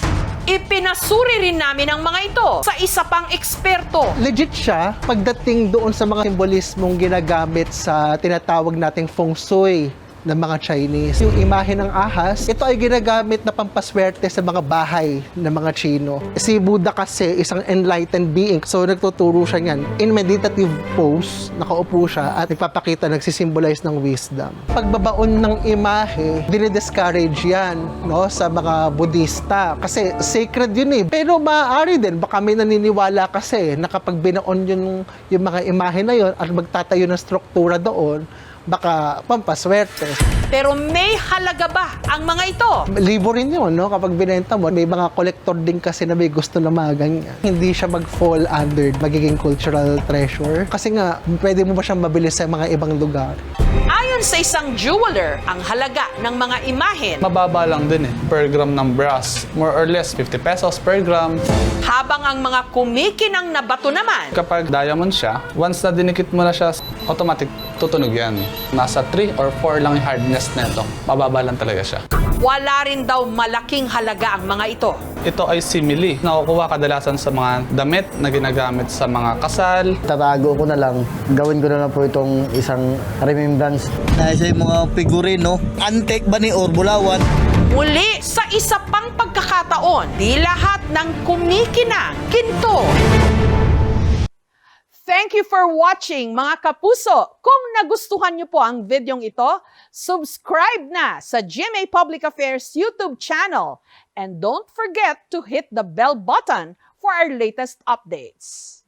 Ipinasuri rin namin ang mga ito sa isa pang eksperto. Legit siya pagdating doon sa mga simbolismong ginagamit sa tinatawag nating feng shui ng mga Chinese. Yung imahe ng ahas, ito ay ginagamit na pampaswerte sa mga bahay ng mga Chino. Si Buddha kasi isang enlightened being. So nagtuturo siya niyan. In meditative pose, nakaupo siya at nagpapakita, nagsisimbolize ng wisdom. Pagbabaon ng imahe, dinidiscourage yan, no, sa mga Budista. Kasi sacred yun eh. Pero maaari din, baka may naniniwala kasi na kapag binaon yung mga imahe na yun at magtatayo ng struktura doon, baka pampaswerte. Pero may halaga ba ang mga ito? Libo rin yun, no? Kapag binenta mo, may mga collector din kasi na may gusto na mga ganyan. Hindi siya mag-fall under magiging cultural treasure. Kasi nga, pwede mo ba siyang mabili sa mga ibang lugar? Ayon sa isang jeweler, ang halaga ng mga imahen, mababa lang din per gram ng brass. More or less 50 pesos per gram. habang ang mga kumikinang na bato naman, Kapag diamond siya, once na dinikit mo na siya, automatic tutunog yan. Nasa 3 or 4 lang yung hardness nito. Mababa lang talaga siya. wala rin daw malaking halaga ang mga ito. Ito ay simili. Nakukuha kadalasan sa mga damit na ginagamit sa mga kasal. Tatago ko na lang. Gawin ko na lang po itong isang remembrance. Nasa yung mga figurine, no? Antique ba ni or bulawan? Muli, sa isa pang pagkakataon, di lahat ng kumikinang ginto. Thank you for watching, mga kapuso. Kung nagustuhan niyo po ang videong ito, subscribe na sa GMA Public Affairs YouTube channel. And don't forget to hit the bell button for our latest updates.